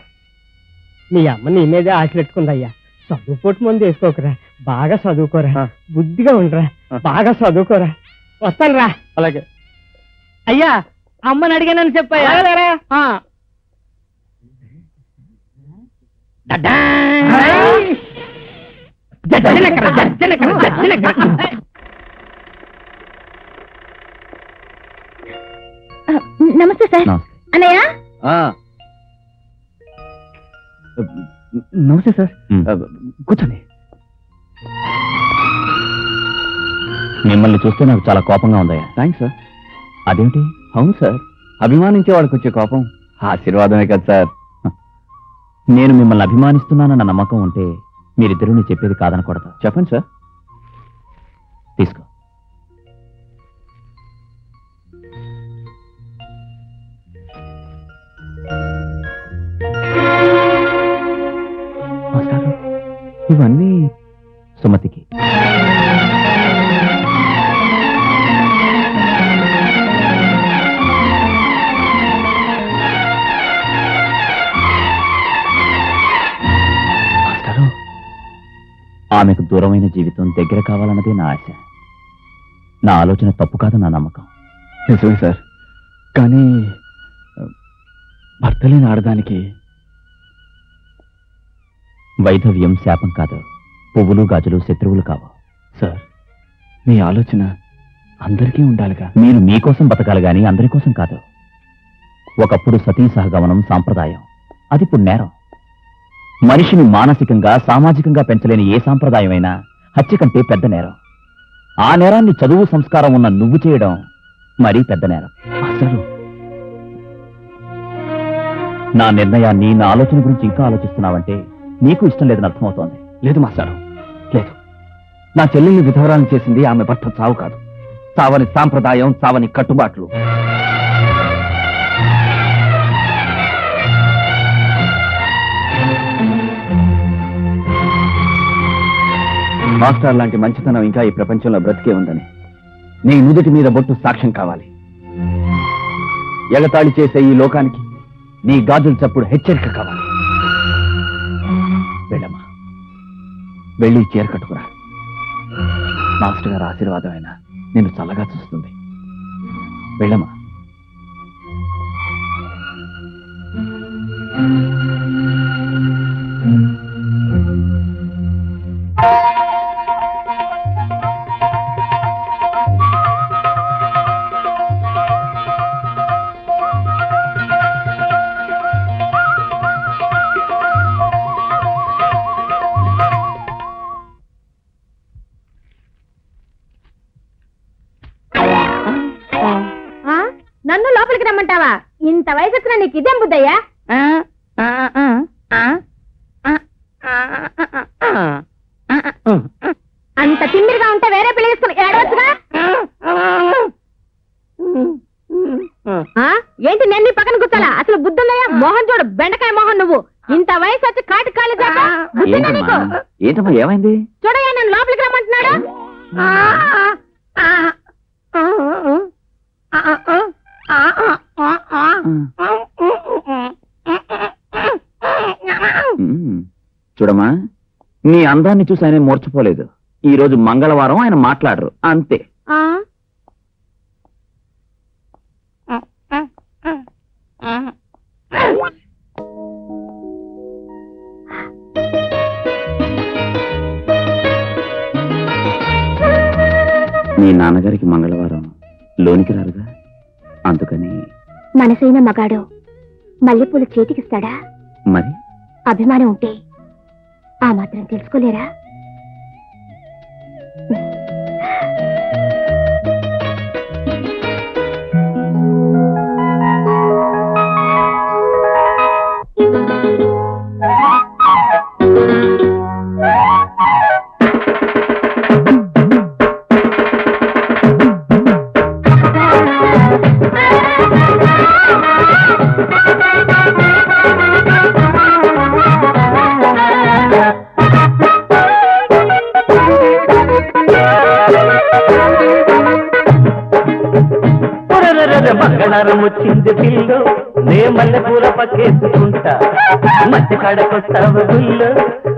నీ అమ్మ నీ మీదే ఆశలెట్టుకుందయ్యా. చదువుపోటు మందు వేసుకోకరా, బాగా చదువుకోరా, బుద్ధిగా ఉండరా, బాగా చదువుకోరా. వస్తాను రా. అలాగే అయ్యా, అమ్మని అడిగానని చెప్పయ్యా. నమస్తే సార్. అన్నయ్య, నమస్తే సార్. కూర్చోండి. మిమ్మల్ని చూస్తే నాకు చాలా కోపంగా ఉందయ్యా. Thanks sir. అదేంటి? అవును సార్, అభిమానించే వాళ్ళకి వచ్చే కోపం ఆశీర్వాదమే కదా సార్. నేను మిమ్మల్ని అభిమానిస్తున్నానన్న నమ్మకం ఉంటే మీరిద్దరూ నేను చెప్పేది కాదనకూడదు. చెప్పండి సార్. తీసుకో. మాస్టారు, ఇవన్నీ సుమతికి. మాస్టారు, ఆమెకు దూరమైన జీవితం దగ్గర కావాలన్నదే నా ఆశ. నా ఆలోచన తప్పు కాదు, నా నమ్మకం. నిజమే సార్, కానీ భర్త లేని ఆడదానికి వైధవ్యం శాపం కాదు. పువ్వులు గాజులు శత్రువులు కావు. సార్, మీ ఆలోచన అందరికీ ఉండాలిగా. మీరు మీకోసం బతకాలి గాని అందరి కోసం కాదు. ఒకప్పుడు సతీ సహగమనం సాంప్రదాయం, అది ఇప్పుడు నేరం. మనిషిని మానసికంగా సామాజికంగా పెంచలేని ఏ సాంప్రదాయమైనా హత్య కంటే పెద్ద నేరం. ఆ నేరాన్ని చదువు సంస్కారం ఉన్న నువ్వు చేయడం మరీ పెద్ద నేరం. అసలు నా నిర్ణయాన్ని, నా ఆలోచన గురించి ఇంకా ఆలోచిస్తున్నావంటే నీకు ఇష్టం లేదని అర్థమవుతోంది. లేదు మాస్టారు, లేదు. నా చెల్లెల్ని విధవరాలను చేసింది ఆమె భర్త చావు కాదు, చావని సాంప్రదాయం, చావని కట్టుబాట్లు. మాస్టర్ లాంటి మంచితనం ఇంకా ఈ ప్రపంచంలో బ్రతికే ఉందని నీ నుదుటి మీద బొట్టు సాక్ష్యం కావాలి. ఎగతాళి చేసే ఈ లోకానికి నీ గాజుల చప్పుడు హెచ్చరిక కావాలి. వెళ్ళమ్మా, వెళ్ళి చీర కట్టుకురా. మాస్టర్ గారి ఆశీర్వాదం అయినా నిన్ను చల్లగా చూస్తుంది. వెళ్ళమ్మా. నన్ను లోపలికి రమ్మంటావా? ఇంత వయసు వచ్చినా నీకు ఇదేం బుద్ధయ్యా? అంత తిమ్మిరిగా ఉంటే వేరే పెళ్లి చేసుకుని ఏడవచ్చుగా. ఏంటి నేను నీ పక్కన కూర్చోాలా? అసలు బుద్ధుందయ్యా? మోహన్ చూడు, బెండకాయ మోహన్. నువ్వు ఇంత వయసు వచ్చి కాటి కాళ్ళు నీకు. ఏంటమ్మా, ఏమైంది? చూడయ్యా, నన్ను లోపలికి రమ్మంటున్నాడు. చూడమ్మా, నీ అందాన్ని చూసి ఆయన మూర్చిపోలేదు. ఈ రోజు మంగళవారం, ఆయన మాట్లాడరు అంతే. మీ నాన్నగారికి మంగళవారం లోనికి రారుగా, అందుకని. మనసైన మగాడు మల్లెపూలు చేతికిస్తాడా? మరి అభిమానం ఉంటే ఆ మాత్రం తెలుసుకోలేరా? మంగళారం వచ్చింది పిల్లు, నే మల్లెపూల పక్కేసుకుంటా. మధ్య కాడకొస్తావు గుళ్ళు,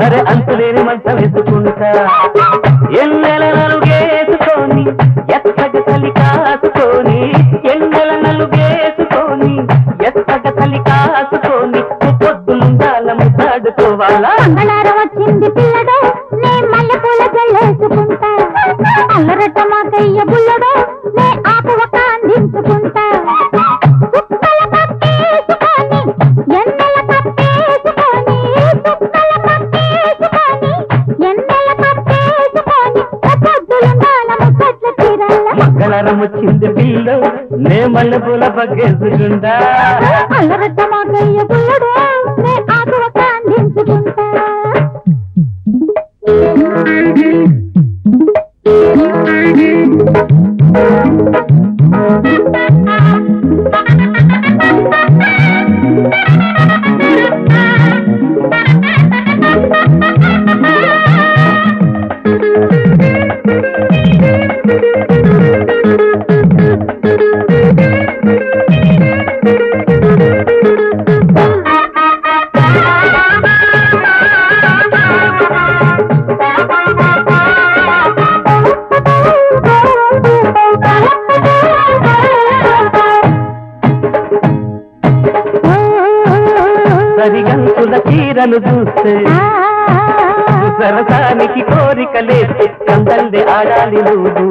అరే అంతులేని మంట వేసుకుంటా. ఎన్నెల నలుగేసుకొని ఎత్తగ తలి కాసుకొని, ఎన్నెల నలుగేసుకొని ఎత్తగ తలి కాసుకొని, పొద్దులుండాల ముద్దాడుకోవాలా. మంగళారం వచ్చింది పిల్లడు, నే మల్లెపూల జల్లేసుకుంటా. అల్లరట్ట మాకయ్య బుల్లడు, నే ఆకు ఒక అందించుకుంటా. సుక్కల పట్టేసుకొని, ఎన్నెల పట్టేసుకొని, సుక్కల పట్టేసుకొని, ఎన్నెల పట్టేసుకొని, పొద్దులుండాల ముచ్చట్ల చీరల్ల. మంగళారం వచ్చింది పిల్లు, నే మల్లెపూల పక్కేసుకుంటా. అల్లరట్ట మాకయ్య బుల్లడు, నే ఆకు ఒక అందించుకుంటా. సరిగంతుల చీరలు చూస్తే సరసానికి కోరికలేస్తే, సందల్లి ఆడాలి నువ్వు,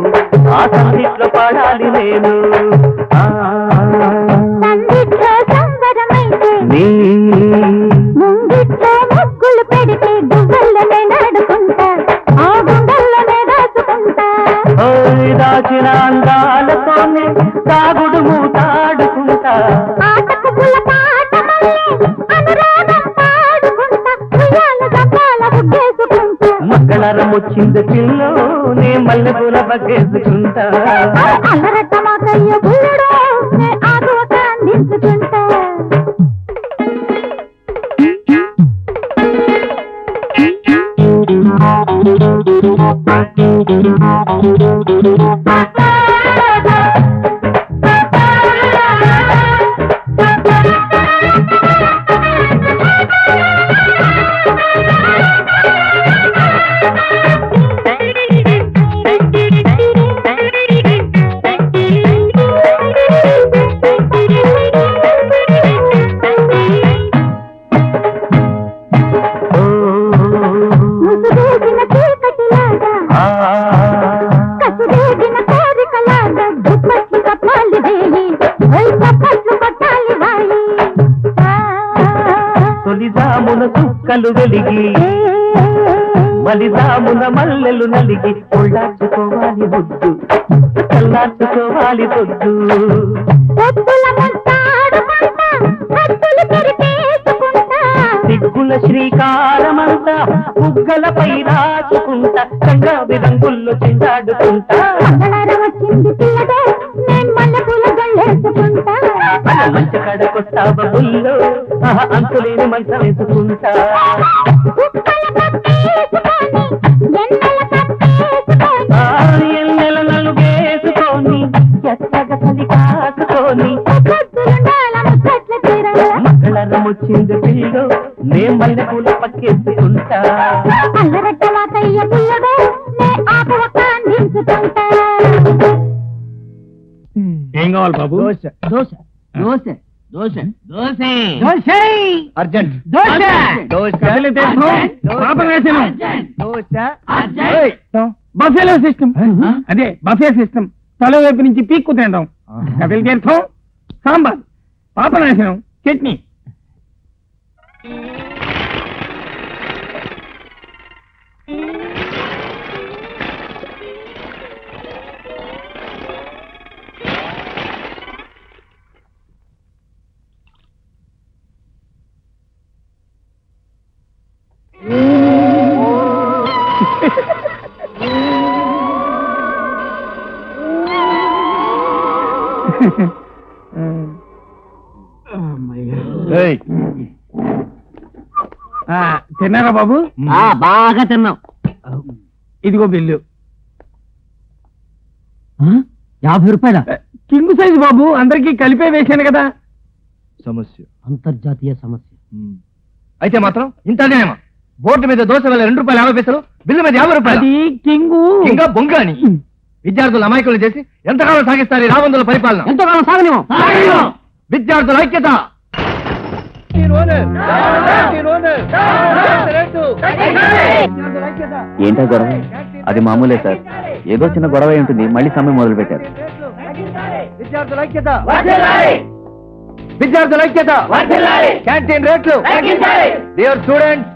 ఆ సందిట్లో పాడాలి నేను. సందిట్లో సంబరమైతే, నీ ముంగిట్లో ముగ్గులు పెడితే, గువ్వల్లనే నడుకుంటా, ఆ గుండెల్లనే దాచుకుంటా. దాచిన అందాలతోనే తాగుడు మూతాడుకుంటా. ఆటకు పుల పాట మళ్ళీ వచ్చింది పిల్లో నే మల్లెపూల బగ్గేసుకుంటా అల్లరట్ట మాకయ్య బుల్లడా నే ఆకువక అందించుకుంటా ముసుగేసిన చీకటిలాగా కసిరేసిన కోరికలాగా దుప్పట్లు కప్పాలి వేయి ఓయ్ చప్పట్లు కొట్టాలి వాయి తొలిజామున చుక్కలు వెలిగి మలిజామున మల్లెలు నలిగి ఒళ్ళార్చుకోవాలి బొద్దు చల్లార్చుకోవాలి పొద్దు పొద్దుల ముద్దాడుకుంటా కత్తులు పెరిపేసుకుంటా సిగ్గుల శ్రీకారమంతా బుగ్గలపై రాచుకుంటా సంగావి రంగుల్లో చిందాడుకుంటా మంగళారం వచ్చింది పిల్లగా నేను మల్లెపూల గళ్ళేసుకుంటా మంచి కడకొస్తావ పుల్లో అంతులేని మంచం వేసుకుంటా ఎన్నెల నలుగేసుకొని ఎత్తగా చలి కాసుకొని మంగళారం వచ్చింది పిల్లో నే మల్లెపూల పక్కేసుకుంటా ఏం కావాలి బాబు? దోశ దోశ దోశ దోశ దోశ అర్జెంట్ దోశ బఫేలో సిస్టమ్, అదే బఫే సిస్టమ్. తల వైపు నుంచి పీక్కు తినడం, కపిల్ తీర్థం, సాంబార్, పాపనాశనం, చట్నీ. తిన్నారా బాబు? బాగా తిన్నాం. ఇదిగో బిల్లు. 50 రూపాయల కింగ్ సైజ్ బాబు, అందరికీ కలిపే వేశాను కదా. సమస్య అంతర్జాతీయ సమస్య. అయితే మాత్రం ఇంతనేమో. బోర్డు మీద దోశ వేల 2 రూపాయలు 50 పైసలు, బిల్లు మీద 50 రూపాయలు. అది కింగు. ఇంకా బొంగ అని విద్యార్థులు అమాయకులు చేసి ఎంతకాలం సాగిస్తారు ఈ రావంతుల పరిపాలన? ఎంతకాలం సాగనేమో. విద్యార్థుల ఐక్యత. ఏంటా గొడవ? అది మామూలే సార్, ఏదో చిన్న గొడవ ఉంటుంది, మళ్ళీ సమయం మొదలు పెట్టారు. విద్యార్థుల ఐక్యత. విద్యార్థుల ఐక్యత. క్యాంటీన్ రేట్లు. డియర్ స్టూడెంట్స్,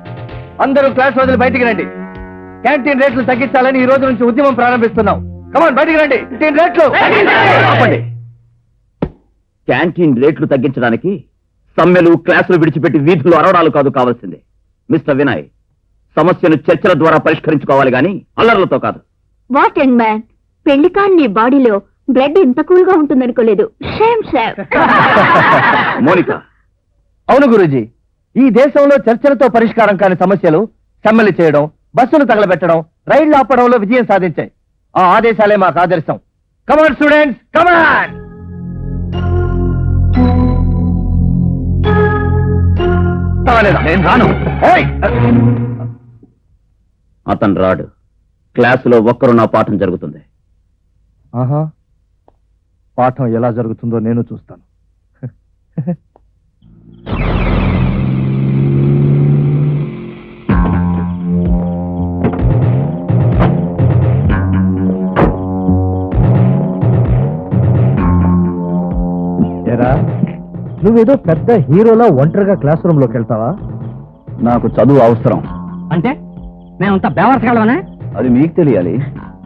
అందరూ క్లాస్ వదిలి బయటికి రండి. క్యాంటీన్ రేట్లు తగ్గించాలని ఈ రోజు నుంచి ఉద్యమం ప్రారంభిస్తున్నాం. కమాన్, బయటికి రండి. క్యాంటీన్ రేట్లు ఆపండి. క్యాంటీన్ రేట్లు తగ్గించడానికి సమ్మెలు, క్లాసులు విడిచిపెట్టి వీధులు అరవడాలు కాదు కావాల్సిందే. మిస్టర్ వినయ్, సమస్యను చర్చల ద్వారా పరిష్కరించుకోవాలి గాని అల్లర్లతో కాదు. వాట్ యంగ్ మ్యాన్, పెళ్లి కాని నీ బాడీలో బ్లడ్ ఇంత కూల్ గా ఉంటుందనుకోలేదు. Shame shame. మోనిక, అవును గురూజీ, ఈ దేశంలో చర్చలతో పరిష్కారం కాని సమస్యలు సమ్మెలు చేయడం, బస్సులు తగలబెట్టడం, రైళ్లు ఆపడంలో విజయం సాధించాయి. ఆ ఆదేశాలే మాకు ఆదర్శం. కమాన్ స్టూడెంట్స్, కమాన్. నేను రాను. అతను రాడు. క్లాసులో ఒక్కరు నా పాఠం జరుగుతుంది. ఆహా, పాఠం ఎలా జరుగుతుందో నేను చూస్తాను. ఎరా, నువ్వేదో పెద్ద హీరోలా ఒంటరిగా క్లాస్ రూమ్ లోకి వెళ్తావా? నాకు చదువు అవసరం. అంటే మేమంతా బేవర్సగాళ్ళమనే? అది మీకు తెలియాలి.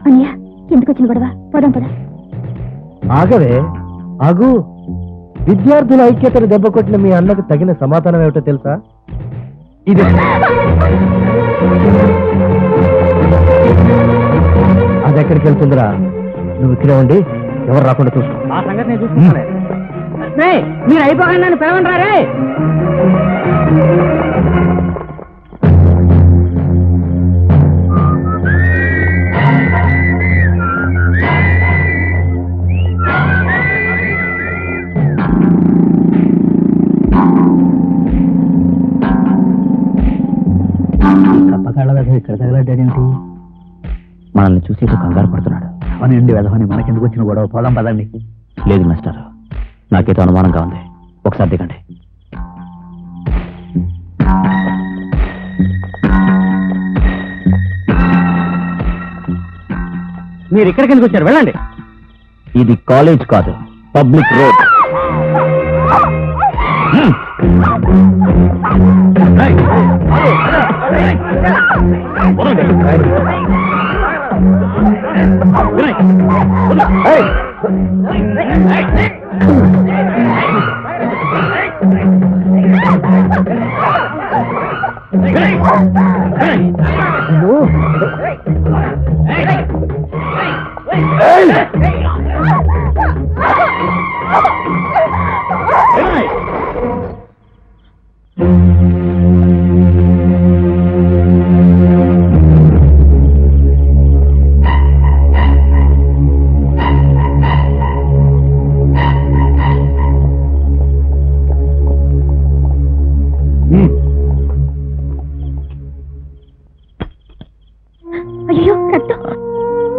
అన్నయ్య, ఎందుకు వచ్చిన గొడవ? పోదాం పద. ఆగవే, ఆగు. విద్యార్థుల ఐక్యతను దెబ్బ కొట్టిన మీ అన్నకు తగిన సమాధానం ఏమిటో తెలుసా? ఇది ఎక్కడికి వెళ్తుందిరా? నువ్వు ఇక్కడే ఉండి ఎవరు రాకుండా చూసుకో. ఆ సంగతి నేను చూసుకుంటాను. మీరు అయిపోగానే నన్ను పిలవండి రే. కప్పకాళ్ళ వెధ ఇక్కడ తగలడ్డాడేంటి? మనల్ని చూసి కంగారు పడుతున్నాడు. అవనండి వెధవని మనకెందుకు వచ్చిన గొడవ? పోదాం పదండి. లేదు మిస్టర్, నాకేదో అనుమానంగా ఉంది. ఒకసారి దిగండి. మీరు ఇక్కడికి ఎందుకు వచ్చారు? వెళ్ళండి. ఇది కాలేజ్ కాదు, పబ్లిక్ రోడ్. అయ్యో రక్తం.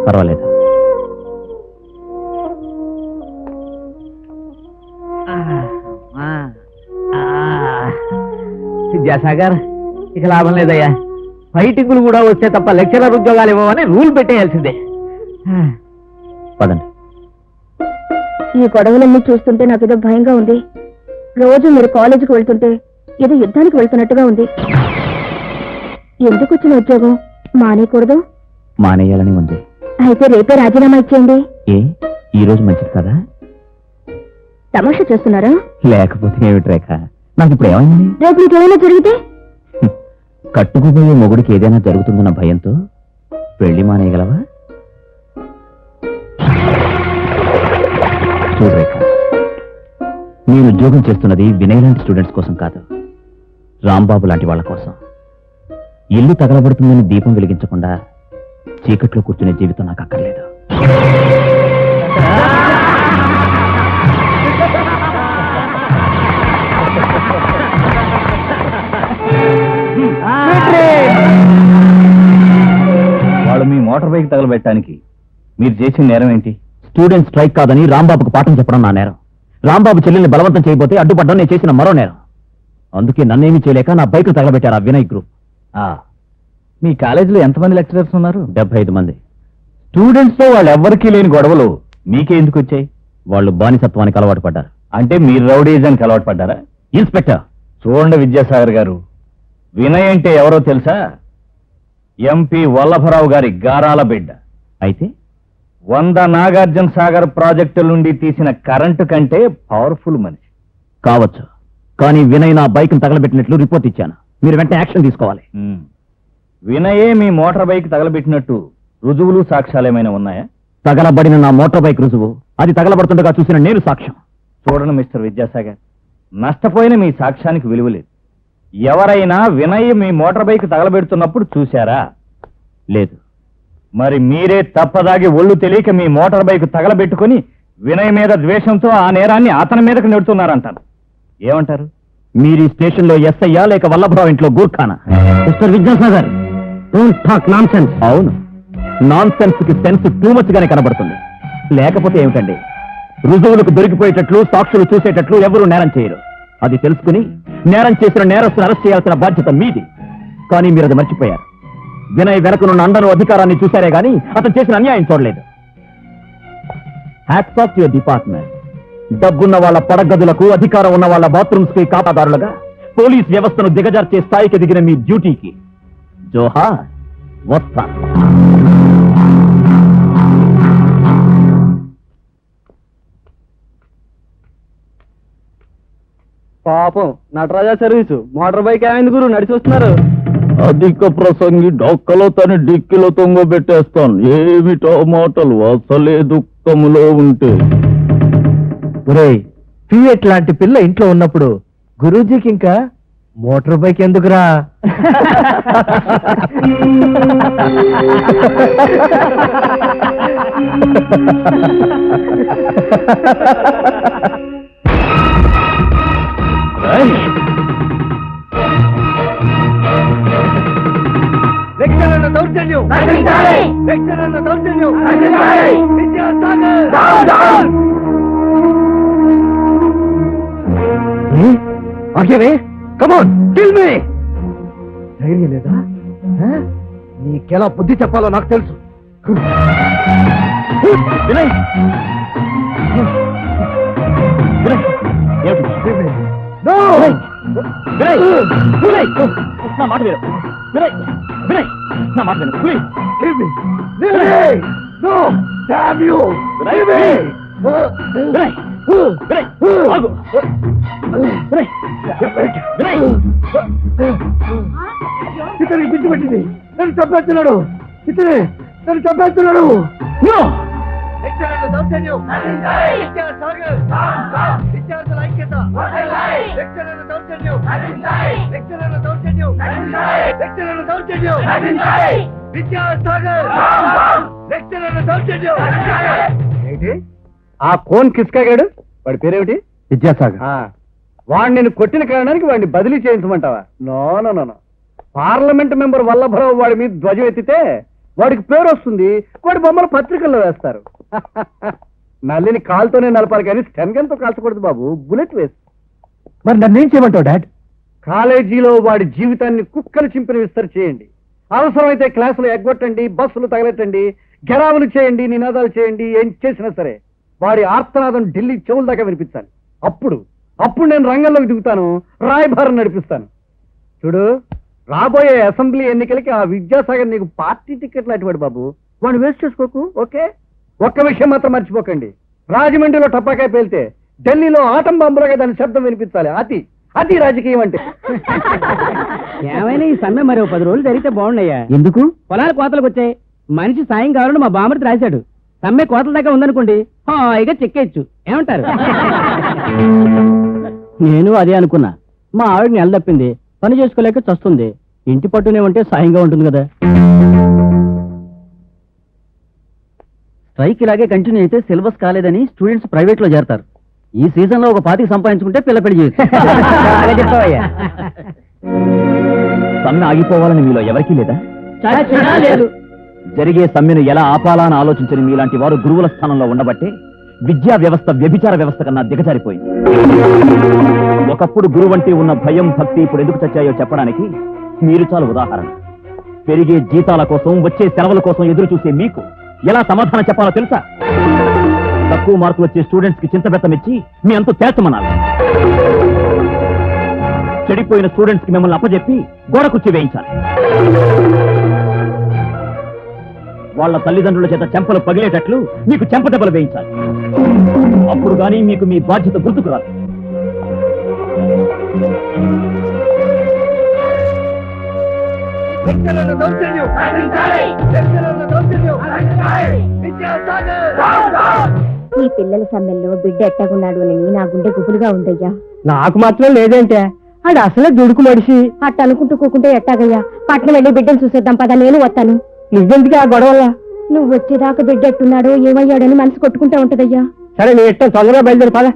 పర్వాలేదు. విద్యాసాగర్, ఇక లాభం లేదయ్యా. ఫైటింగులు కూడా వస్తే తప్ప లెక్చరర్ ఉద్యోగాలు ఇవ్వమని రూల్ పెట్టేయాల్సిందే. పదండి. ఈ గొడవలన్నీ చూస్తుంటే నాకేదో భయంగా ఉంది. రోజు మీరు కాలేజీకి వెళ్తుంటే ఏదో యుద్ధానికి వెళ్తున్నట్టుగా ఉంది. ఎందుకు వచ్చిన ఉద్యోగం మానేయకూడదు? మానేయాలని ఉంది. అయితే రేపే రాజీనామా ఇచ్చేయండి. ఏ ఈ రోజు మంచిది కదా? తమాషా చేస్తున్నారా? లేకపోతే ఏమిటి రేఖ, నాకు ఇప్పుడు ఏమైంది? రేపు నీకేమైనా జరిగితే? కట్టుకుపోయే మొగుడికి ఏదైనా జరుగుతుందన్న భయంతో పెళ్లి మానేయగలవా? చూడు రేఖ, నేను ఉద్యోగం చేస్తున్నది వినయ్ లాంటి స్టూడెంట్స్ కోసం కాదు, రాంబాబు లాంటి వాళ్ళ కోసం. ఇల్లు తగలబడుతుందని దీపం వెలిగించకుండా చీకట్లో కూర్చునే జీవితం నాకు అక్కర్లేదు. వాళ్ళు మీ మోటార్ బైక్ తగలబెట్టడానికి మీరు చేసిన నేరం ఏంటి? స్టూడెంట్ స్ట్రైక్ కాదని రాంబాబుకు పాఠం చెప్పడం నా నేరం. రాంబాబు చెల్లెల్ని బలవంతం చేయబోతే అడ్డుపడ్డం నేను చేసిన మరో నేరం. అందుకే నన్నేమీ చేయలేక నా బైక్ తగలబెట్టారు ఆ వినయ్ గ్రూప్. మీ కాలేజీలో ఎంతమంది లెక్చరర్స్ ఉన్నారు? 75 మంది. స్టూడెంట్స్ తో వాళ్ళు ఎవ్వరికీ లేని గొడవలు మీకే ఎందుకు వచ్చాయి? వాళ్ళు బానిసత్వానికి అలవాటు పడ్డారు. అంటే మీరు రౌడీజానికి అలవాటు పడ్డారా? ఇన్స్పెక్టర్, చూడండి విద్యాసాగర్ గారు, వినయ్ అంటే ఎవరో తెలుసా? ఎంపీ వల్లభరావు గారి గారాల బిడ్డ. అయితే 100 నాగార్జున సాగర్ ప్రాజెక్టుల నుండి తీసిన కరెంటు కంటే పవర్ఫుల్ మనిషి కావచ్చు, కానీ వినయ్ నా బైక్ తగలబెట్టినట్లు రిపోర్ట్ ఇచ్చాను. మీరు వెంటనే యాక్షన్ తీసుకోవాలి. వినయే మీ మోటార్ బైక్ తగలబెట్టినట్టు రుజువులు సాక్ష్యాలు ఏమైనా ఉన్నాయా? తగలబడిన నా మోటార్ బైక్ రుజువు, అది తగలబడుతుండగా చూసిన నేను సాక్ష్యం. చూడండి మిస్టర్ విద్యాసాగర్, నష్టపోయిన మీ సాక్ష్యానికి విలువ లేదు. ఎవరైనా వినయ్ మీ మోటార్ బైక్ తగలబెడుతున్నప్పుడు చూశారా? లేదు. మరి మీరే తప్పదాగి ఒళ్ళు తెలియక మీ మోటార్ బైక్ తగలబెట్టుకుని వినయ్ మీద ద్వేషంతో ఆ నేరాన్ని అతని మీదకి నెడుతున్నారంటారు. ఏమంటారు? మీరు ఈ స్టేషన్ లో ఎస్ఐయా లేక వల్లభరావు ఇంట్లో గూర్ఖానా? Mister Vidyasagar, don't talk nonsense. అవును, నాన్ సెన్స్ కి సెన్స్ టూ మచ్ గానే కనబడుతుంది. లేకపోతే ఏమిటండి, రుజువులకు దొరికిపోయేటట్లు సాక్షులు చూసేటట్లు ఎవరూ నేరం చేయరు. అది తెలుసుకుని నేరం చేసిన నేరస్తును అరెస్ట్ చేయాల్సిన బాధ్యత మీది. కానీ మీరు అది మర్చిపోయారు. వినయ్ వెనకనున్న అండను అధికారాన్ని చూశారే గాని అతను చేసిన అన్యాయం చూడలేదు. Hats off your department. డబ్బున్న వాళ్ళ పడగదులకు, అధికారం ఉన్న వాళ్ళ బాత్రూమ్స్ కి కాపాదారులుగా పోలీస్ వ్యవస్థను దిగజార్చే స్థాయికి దిగిన మీ డ్యూటీకి జోహార్. వస్తా. పాపం నటరాజా సర్వీసు మోటార్ బైక్ ఏమైంది గురు నడిచి వస్తున్నారు. అధిక ప్రసంగి డొక్కలో తన డిక్కిలో తొంగబెట్టేస్తాను. ఏమిటో మాటలు అసలే దుఃఖములో ఉంటే. ఫియట్ లాంటి పిల్ల ఇంట్లో ఉన్నప్పుడు గురూజీకి ఇంకా మోటార్ బైక్ ఎందుకురా? ఆగేవే, కమాన్ కిల్ మీ. ధైర్యం లేదా? నీకెలా బుద్ధి చెప్పాలో నాకు తెలుసు. వినయ్, No! వినయ్, వినయ్, నా మాట విను. వినయ్, వినయ్, నా మాట విను. Please. Leave me! Leave me! No! Damn you! Leave me! Vinay, Vinay, ఆగు. వినయ్, వినయ్. ఇతనికి పిచ్చి పట్టింది. నన్ను చంపేస్తున్నాడు. ఇతనే నన్ను చంపేస్తున్నాడు. No! ఆ కోన్ కిస్కాగాడు, వాడి పేరేమిటి? విద్యాసాగర్. వాడు నేను కొట్టిన కారణానికి వాడిని బదిలీ చేయించమంటావా? No no no no. Parliament member Vallabharao వాడి మీద ధ్వజం ఎత్తితే వాడికి పేరు వస్తుంది. వాడి బొమ్మలు పత్రికల్లో వేస్తారు. నల్లిని కాలుతోనే నలపాలి కానీ స్టెన్గన్తో కాల్చకూడదు బాబు. బుల్లెట్ వేసి. మరి నన్ను ఏం చేయమంటావు డాడ్? కాలేజీలో వాడి జీవితాన్ని కుక్కలు చింపిన విస్తరి చేయండి. అవసరమైతే క్లాసులు ఎగ్గొట్టండి, బస్సులు తగలెట్టండి, గెరావులు చేయండి, నినాదాలు చేయండి. ఏం చేసినా సరే వాడి ఆర్తనాదం ఢిల్లీ చెవుల దాకా వినిపించాలి. అప్పుడు నేను రంగంలోకి దిగుతాను, రాయభారం నడిపిస్తాను. చూడు, రాబోయే అసెంబ్లీ ఎన్నికలకి ఆ విద్యాసాగర్ నీకు పార్టీ టికెట్లు అటువాడు బాబు. వాడిని వేస్ట్ చేసుకోకు, ఓకే? ఒక్క విషయం మాత్రం మర్చిపోకండి, రాజమండ్రిలో టపాకాయ పేలితే ఢిల్లీలో ఆటం బాంబులుగా దాని శబ్దం వినిపించాలి. అది రాజకీయం అంటే. ఏమైనా ఈ సమ్మె మరి 10 రోజులు జరిగితే బాగున్నాయా? ఎందుకు? పొలాలు కోతలకు వచ్చాయి. మనిషి సాయం కావాలని మా బామర్తి రాశాడు. సమ్మె కోతల దాకా ఉందనుకోండి, హాయిగా చెక్కేయచ్చు. ఏమంటారు? నేను అదే అనుకున్నా. మా ఆవిడ నెల తప్పింది, పని చేసుకోలేక చస్తుంది. ఇంటి పట్టునే ఉంటే సాయంగా ఉంటుంది కదా. స్ట్రైక్ ఇలాగే కంటిన్యూ అయితే సిలబస్ కాలేదని స్టూడెంట్స్ ప్రైవేట్ లో చేరతారు. ఈ సీజన్ లో ఒక 25 సంపాదించుకుంటే పిల్ల పెళ్లి చేయొచ్చు. సమ్మె ఆగిపోవాలని మీలో ఎవరికీ లేదా? లేదు. జరిగే సమ్మెను ఎలా ఆపాలా అని ఆలోచించని మీలాంటి వారు గురువుల స్థానంలో ఉండబట్టే విద్యా వ్యవస్థ వ్యభిచార వ్యవస్థ కన్నా దిగజారిపోయింది. ఒకప్పుడు గురువంటి ఉన్న భయం, భక్తి ఇప్పుడు ఎందుకు చచ్చాయో చెప్పడానికి మీరు చాలు ఉదాహరణ. పెరిగే జీతాల కోసం, వచ్చే సెలవుల కోసం ఎదురు చూసే మీకు ఎలా సమాధానం చెప్పాలో తెలుసా? తక్కువ మార్కులు వచ్చే స్టూడెంట్స్ కి చింతబెత్తమిచ్చి మీ అంతా తేల్చమనాలి. చెడిపోయిన స్టూడెంట్స్ కి మిమ్మల్ని అప్పచెప్పి గోడ కుర్చీ వేయించాలి. వాళ్ళ తల్లిదండ్రుల చేత చెంపలు పగిలేటట్లు మీకు చెంపదెబ్బలు వేయించాలి. అప్పుడు గానీ మీకు మీ బాధ్యత గుర్తుకు రాదు. ఈ పిల్లల సమ్మెల్లో బిడ్డ ఎట్టగున్నాడు అని నా గుండె గుబులుగా ఉందయ్యా. నాకు మాత్రం లేదంటే అది అసలే దుడుకు మడిసి. అట్ట అనుకుంటూ ఎట్టాగయ్యా? పట్నం వెళ్ళి బిడ్డను చూసేద్దాం పదా, నేను వస్తాను. నువ్వెందుకు ఆ గొడవల? నువ్వు వచ్చేదాకా బిడ్డ ఎట్టున్నాడో ఏమయ్యాడని మనసు కొట్టుకుంటా ఉంటదయ్యా. సరే, నీ ఇష్టం, తొందరగా బయలుదేరి పద.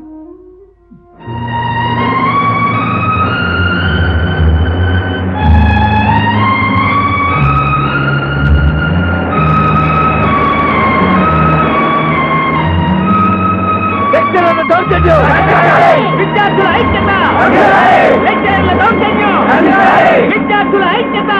విద్యార్థుల ఐక్యత! లెక్చరర్ల దౌర్జన్యం! విద్యార్థుల ఐక్యత!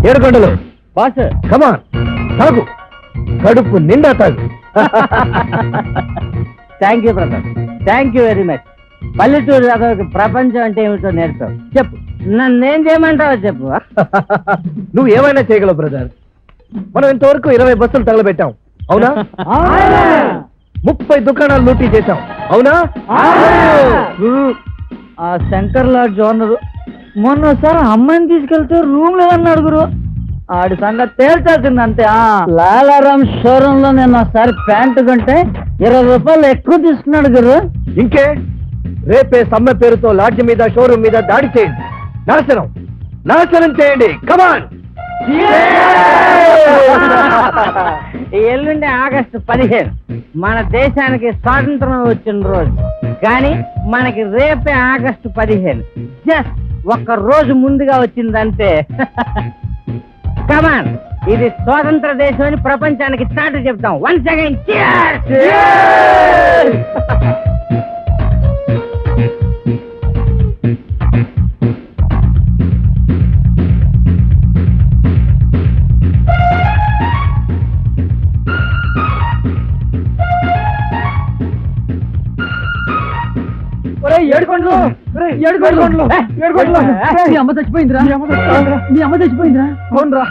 ఏడుకొండలు బాస్ కమాన్ తాగు కడుపు నిండా తాగు thank you brother, thank you very much. పల్లెటూరు అదొక ప్రపంచం అంటే ఏమిటో నేర్పావు. చెప్పు, నన్నేం చేయమంటావో చెప్పు. నువ్వు ఏమైనా చేయగలవు బ్రదర్. మనం ఇంతవరకు 20 బస్సులు తగలబెట్టాం, అవునా? 30 దుకాణాలు లూటీ చేశాం, అవునా? ఆ శంకర్ లాడ్జ్ ఓనరు మొన్నసారి అమ్మాయిని తీసుకెళ్తే రూమ్ లేదన్నాడు గురు. ఆడి సంగతి తేల్చాల్సింది అంతే. లాలారాం షోరూమ్ లో నేను ఒకసారి ప్యాంటు కొంటే 20 రూపాయలు ఎక్కువ తీసుకున్నాడు గురు. ఇంకే రేపే సమ్మె పేరుతో లాడ్జ్ మీద షోరూమ్ మీద దాడి చేయండి, నాశనం చేయండి. కమాన్. ఎల్లుండి ఆగస్టు 15 మన దేశానికి స్వాతంత్రం వచ్చిన రోజు. కానీ మనకి రేపే ఆగస్టు 15 జస్ట్ ఒక్క రోజు ముందుగా వచ్చిందంటే. కమాన్, ఇది స్వాతంత్ర దేశం అని ప్రపంచానికి చాటి చెప్తాం. వన్స్ అగైన్ ఏడుకొండలు మీ అమ్మ చచ్చిపోయిందిరా, మీ అమ్మ చచ్చిపోయిందిరా. అవునరా.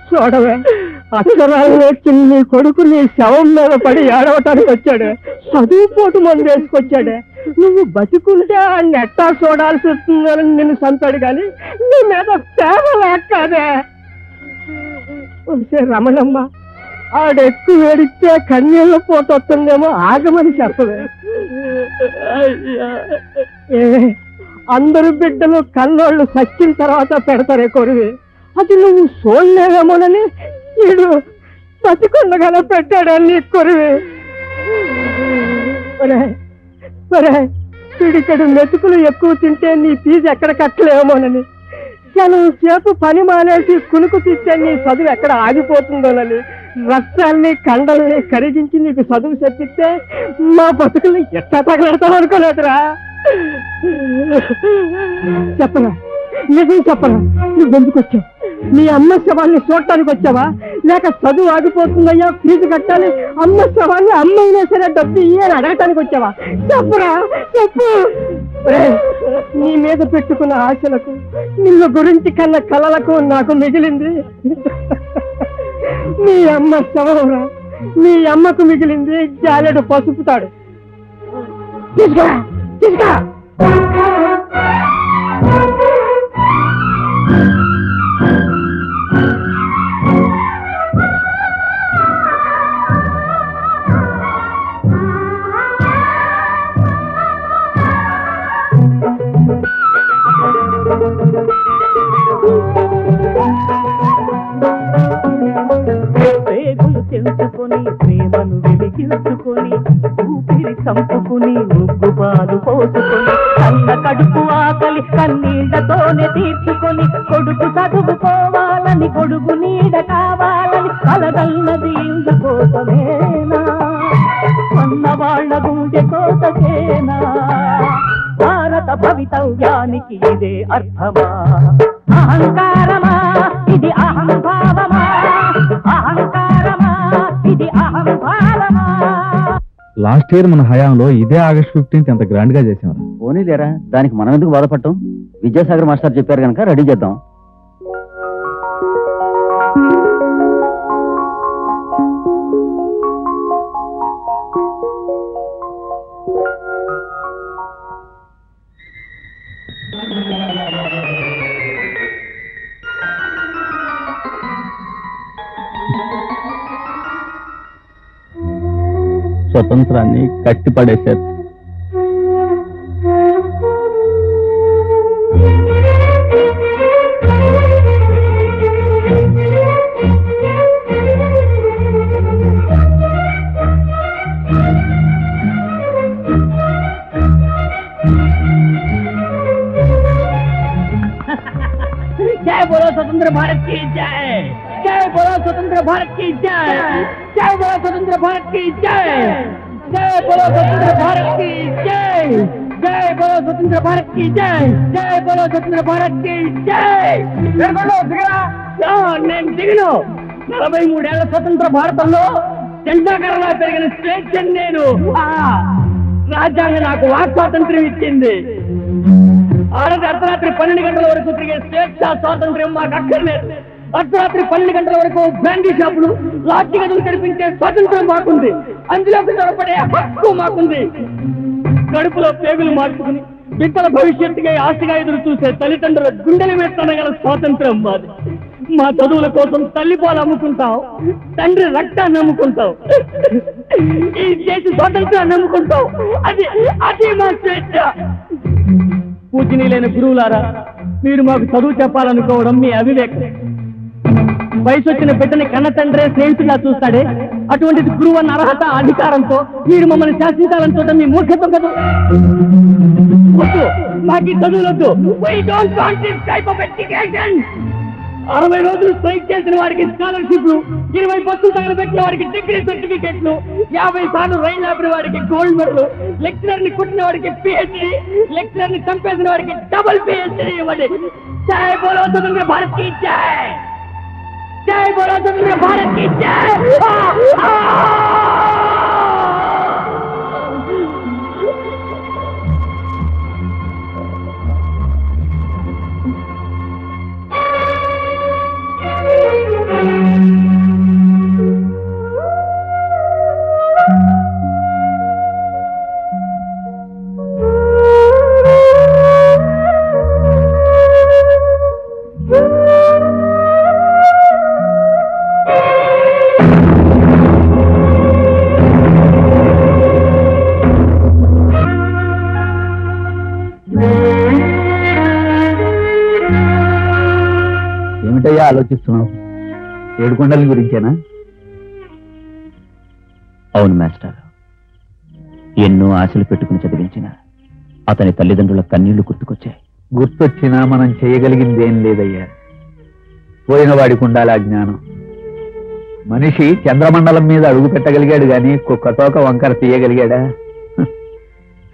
చూడవే, అక్షరాలు నేర్చుకుని నీ కొడుకు నీ శవం మీద పడి ఏడవటానికి వచ్చాడు. చదువుపోటు మంది వేసుకొచ్చాడే. నువ్వు బతికుంటే ఆ నెట్టా చూడాల్సి వస్తుందని నిన్ను సంతాడు కానీ నీ మీద ప్రేమ లేకదే. వచ్చే రమణమ్మ, ఆడెక్కు వేడిస్తే కన్నీళ్ళ పోతొస్తుందేమో, ఆగమని చెప్పవే. అందరు బిడ్డలు కన్నోళ్ళు సచ్చిన తర్వాత పెడతారే కొరివి, అది నువ్వు చూడలేదేమోనని వీడు బతికుండగానే పెట్టాడని నీ కొరివి. పిడికడు మెతుకులు ఎక్కువ తింటే నీ ఫీజు ఎక్కడ కట్టలేమోనని, సెలవు సేపు పని మానేసి కునుకు తీస్తే నీ చదువు ఎక్కడ ఆగిపోతుందోనని, రక్తాల్ని కండల్ని కరిగించి నీకు చదువు చెప్పిస్తే మా బతుకుల్ని ఎట్లా తగలడతావు అనుకోలేదురా. చెప్పరా, నిజం చెప్పరా, నువ్వెందుకు వచ్చావు? నీ అమ్మ శవాన్ని చూడటానికి వచ్చావా, లేక చదువు ఆగిపోతుందయ్యా ఫీజు కట్టాలి, అమ్మ శవాన్ని అమ్మైనా సరే డబ్బు ఇయ్యని అడగటానికి వచ్చావా? చెప్పరా, చెప్పు. నీ మీద పెట్టుకున్న ఆశలకు, నిన్ను గురించి కన్న కలలకు నాకు మిగిలింది నీ అమ్మ శవంరా. నీ అమ్మకు మిగిలింది జాలెడు పసుపుతాడు. తీసుకురా, తీసుకురా. పేగులు తెలుసుకొని ప్రేమను వెలిగించుకొని ఊపిరి చంపుకుని ముగ్గుపాలు పోసుకొని కన్న కడుపు ఆకలి కన్నీళ్లతోనే తీర్చుకొని కొడుకు చదువుకోవాలని కొడుకు నీడ కావాలని కలగన్నది ఇందుకోసమేనా, అన్న వాళ్ళ గుండె కోసకేనా? భారత భవితవ్యానికి ఇదే అర్థమా? అహంకారమా ఇది అహంభావమా? అహంకారమా ఇది అహంభావమా? లాస్ట్ ఇయర్ మన హయాంలో ఇదే ఆగస్ట్ 15 ఎంత గ్రాండ్ గా చేసాం. పోనీ లేరా, దానికి మనం ఎందుకు బాధపడటం? విద్యాసాగర్ మాస్టర్ చెప్పారు కనుక రెడీ చేద్దాం. స్వతంత్రాన్ని కట్టిపడేశారు. बोलो स्वतंत्र भारत की जय, जय बोलो स्वतंत्र भारत की जय, जय बोलो स्वतंत्र भारत की जय, जय बोलो स्वतंत्र भारत की जय, जय बोलो स्वतंत्र भारत की जय, जय बोलो स्वतंत्र भारत की जय. నేను దిగను. 43 ఏళ్ల స్వతంత్ర భారతంలో జెండాకరలా పెరిగిన స్టేట్ నేను. రాజ్యాంగం నాకు వాక్ స్వాతంత్ర్యం ఇచ్చింది. ఆడది అర్ధరాత్రి 12 గంటల వరకు తిరిగే స్వేచ్ఛ స్వాతంత్ర్యం మాకు అక్కర్లేదు. అర్ధరాత్రి 12 గంటల వరకు బ్రాండీ షాపులు లాఠీ గదులు తెరిపించే స్వాతంత్ర్యం మాకుంది. అందులోకి దొరపడే హక్కు మాకుంది. కడుపులో పేగులు మార్చుకుని బిడ్డల భవిష్యత్తుగా ఆశగా ఎదురు చూసే తల్లిదండ్రుల గుండెల మీద తనగల స్వాతంత్ర్యం మాది. మా చదువుల కోసం తల్లి పాలు అమ్ముకుంటాం, తండ్రి రక్తాన్ని అమ్ముకుంటాం, ఈ దేశ స్వాతంత్రాన్ని అమ్ముకుంటాం. అది అది మా స్వేచ్ఛ. పూజనీయులైన గురువులారా, మీరు మాకు చదువు చెప్పాలనుకోవడం మీ అవివేకం. వయసు వచ్చిన బిడ్డని కన్న తండ్రే స్నేహితులా చూస్తాడే, అటువంటిది గురువు అన్న అర్హత అధికారంతో మీరు మమ్మల్ని శాసించాలని చూడడం మీ మూర్ఖత్వం కదా. వద్దు, మాకు ఈ చదువులొద్దు. We don't want this type of education. 60 రోజులు స్ట్రైక్ చేసిన వారికి స్కాలర్షిప్లు, 20 బస్సులు తగలబెట్టిన వారికి డిగ్రీ సర్టిఫికెట్లు, 50 సార్లు రైలు ఆపిన వారికి గోల్డ్ మెడల్, లెక్చరర్ ని కుట్టిన వారికి పిహెచ్డి, లెక్చరర్ ని చంపేసిన వారికి డబుల్ పిహెచ్డి ఇవ్వండి. జై బోలో స్వతంత్ర భారత్ కి జై, జై బోలో స్వతంత్ర భారత్ కి జై. ఏమిటయ్యా ఆలోచిస్తున్నావు? ఏడుకొండల గురించేనా? అవును మాస్టర్. ఎన్నో ఆశలు పెట్టుకుని చదివించిన అతని తల్లిదండ్రుల కన్నీళ్లు గుర్తుకొచ్చాయి. గుర్తొచ్చినా మనం చేయగలిగింది ఏం లేదయ్యా. పోయిన వాడికి ఉండాలి ఆ జ్ఞానం. మనిషి చంద్రమండలం మీద అడుగు పెట్టగలిగాడు గాని కుక్కతోక వంకర తీయగలిగాడా?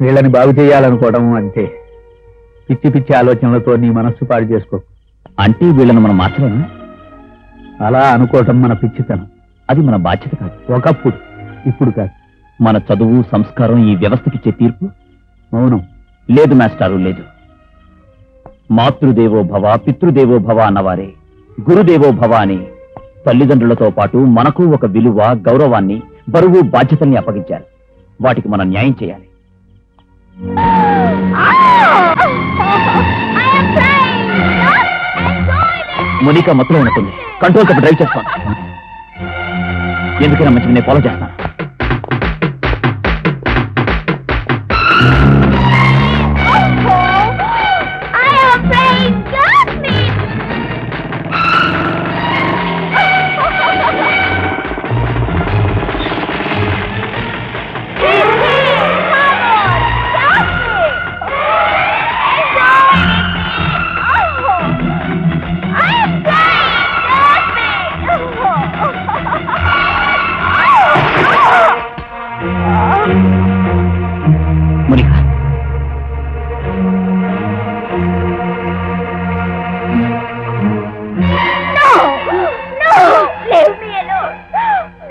వీళ్ళని బాగు చేయాలనుకోవడం అంతే. పిచ్చి పిచ్చి ఆలోచనలతో నీ మనస్సు పాడు చేసుకో. అంటే వీళ్ళను మనం మార్చలేము. అలా అనుకోవటం మన పిచ్చితనం. అది మన బాధ్యత కాదు. ఒకప్పుడు, ఇప్పుడు కాదు. మన చదువు సంస్కారం ఈ వ్యవస్థకిచ్చే తీర్పు మౌనం. లేదు మాస్టారు, లేదు. మాతృదేవో భవ పితృదేవో భవ అన్నవారే గురుదేవో భవ అని తల్లిదండ్రులతో పాటు మనకు ఒక విలువ, గౌరవాన్ని, బరువు, బాధ్యతల్ని అప్పగించారు. వాటికి మనం న్యాయం చేయాలి. మునిక మొత్తం ఉంటుంది. కంట్రోల్ తప్ప డ్రైవ్ చేస్తాను. ఎందుకైనా మంచిది, నేను ఫాలో చేస్తాను. మునిక,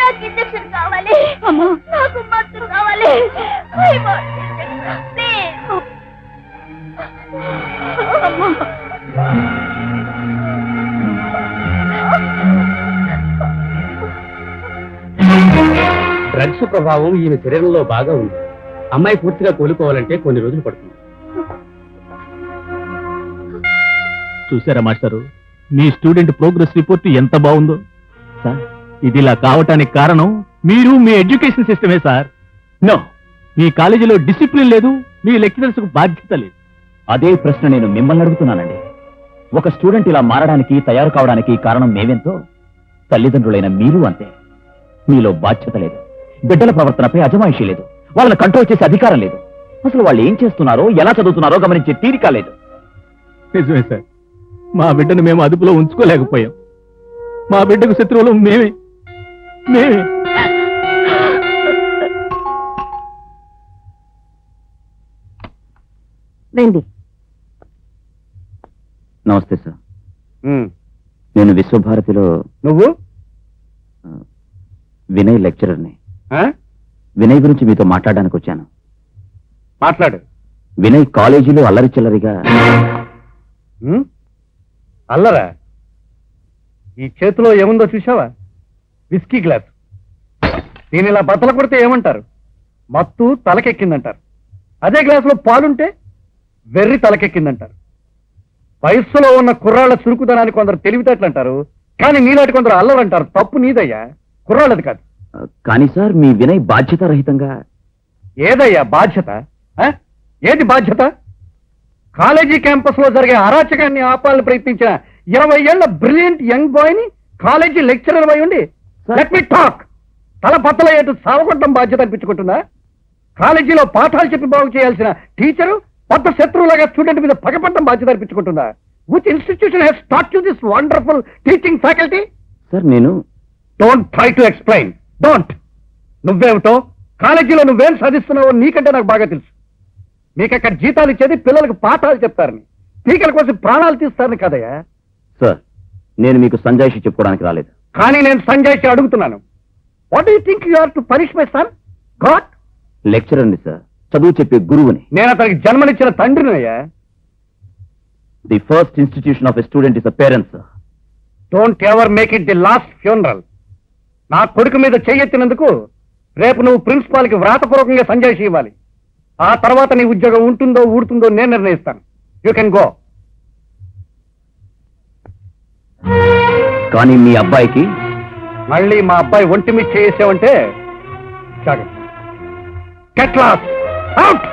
నాకు ఇంజక్షన్ కావాలి. నాకు మత్తు కావాలి. డ్రగ్స్ ప్రభావం ఈమె శరీరంలో బాగా ఉంది. అమ్మాయి పూర్తిగా కోలుకోవాలంటే కొన్ని రోజులు పడుతుంది. చూసారా మాస్టారు, మీ స్టూడెంట్ ప్రోగ్రెస్ రిపోర్ట్ ఎంత బాగుందో. సార్, ఇది ఇలా కావటానికి కారణం మీరు, మీ ఎడ్యుకేషన్ సిస్టమే సార్. నో, మీ కాలేజీలో డిసిప్లిన్ లేదు, మీ లెక్చరర్స్ కు బాధ్యత లేదు. అదే ప్రశ్న నేను మిమ్మల్ని అడుగుతున్నానండి. ఒక స్టూడెంట్ ఇలా మారడానికి, తయారు కావడానికి కారణం మేమెంతో, తల్లిదండ్రులైన మీరు అంతే. మీలో బాధ్యత లేదు, బిడ్డల ప్రవర్తనపై అజమాయిషీ లేదు, వాళ్ళని కంట్రోల్ చేసే అధికారం లేదు. అసలు వాళ్ళు ఏం చేస్తున్నారో, ఎలా చదువుతున్నారో గమనించే తీరిక లేదు. నిజమే సార్, మా బిడ్డను మేము అదుపులో ఉంచుకోలేకపోయాం. మా బిడ్డకు శత్రువులు మేమే. రండి. నమస్తే సార్. ఉమ్, నేను విశ్వభారతిలో నువ్వు వినయ్ లెక్చరర్ని. ఆ? వినయ్ గురించి మీతో మాట్లాడడానికి వచ్చాను. మాట్లాడు. వినయ్ కాలేజీలో అల్లరి చిల్లరిగా ఉమ్, అల్లరా? ఈ చేతిలో ఏముందో చూసావా? Whisky glass. దీని ఇలా బద్దలు కొడితే ఏమంటారు? మత్తు తలకెక్కిందంటారు. అదే గ్లాసులో పాలుంటే వెర్రి తలకెక్కిందంటారు. వయస్సులో ఉన్న కుర్రాళ్ల చురుకుదనాన్ని కొందరు తెలివితేటలు అంటారు, కానీ నీలాంటి కొందరు అల్లరంటారు. తప్పు నీదయ్యా, కుర్రాళ్ళది కాదు. కానీ సార్ మీ వినయ్ బాధ్యతారహితంగా. ఏదయ్యా బాధ్యత? ఆ? ఏది బాధ్యత? కాలేజీ క్యాంపస్ లో జరిగే అరాచకాన్ని ఆపాలని ప్రయత్నించిన 20 ఏళ్ల బ్రిలియంట్ యంగ్ బాయ్ ని కాలేజీ లెక్చరర్ అయి ఉండి లెట్ మీ టాక్ తల బద్దలయ్యేట్టు సావగొట్టడం బాధ్యత అనిపించుకుంటుందా? కాలేజీలో పాఠాలు చెప్పి బాగు చేయాల్సిన టీచరు పెద్ద శత్రువులాగా స్టూడెంట్ మీద పగపడడం బాధ్యత అనిపించుకుంటుందా? Which institution has taught you this wonderful teaching faculty? Sir నేను don't try to explain. Don't. నువ్వేమిటో, కాలేజీలో నువ్వేం సాధిస్తున్నావో నీకంటే నాకు బాగా తెలుసు. మీకక్కడ జీతాలు ఇచ్చేది పిల్లలకు పాఠాలు చెప్తారని, టీకల కోసం ప్రాణాలు తీస్తారని కదయ్యా. సార్ నేను మీకు సంజాయిషి చెప్పుకోవడానికి రాలేదు. కానీ నేను సంజయ్కి అడుగుతున్నాను. What do you think you are to punish my son? God. లెక్చరర్ని సార్, చదువు చెప్పే గురువుని. నేను అతనికి జన్మనిచ్చిన తండ్రిని అయ్యా. The first institution of a student is a parents. Don't ever make it the last funeral. నా కొడుకు మీద చెయ్యెత్తినందుకు రేపు నువ్వు ప్రిన్సిపాల్ కి వ్రాతపూర్వకంగా సంజాయిషి ఇవ్వాలి. ఆ తర్వాత నీ ఉద్యోగం ఉంటుందో ఊడుతుందో నేను నిర్ణయిస్తాను. You can go. కానీ మీ అబ్బాయికి మళ్ళీ మా అబ్బాయి ఒంటి మీద చేసావంటే జాగ్రత్త. Get lost. Out.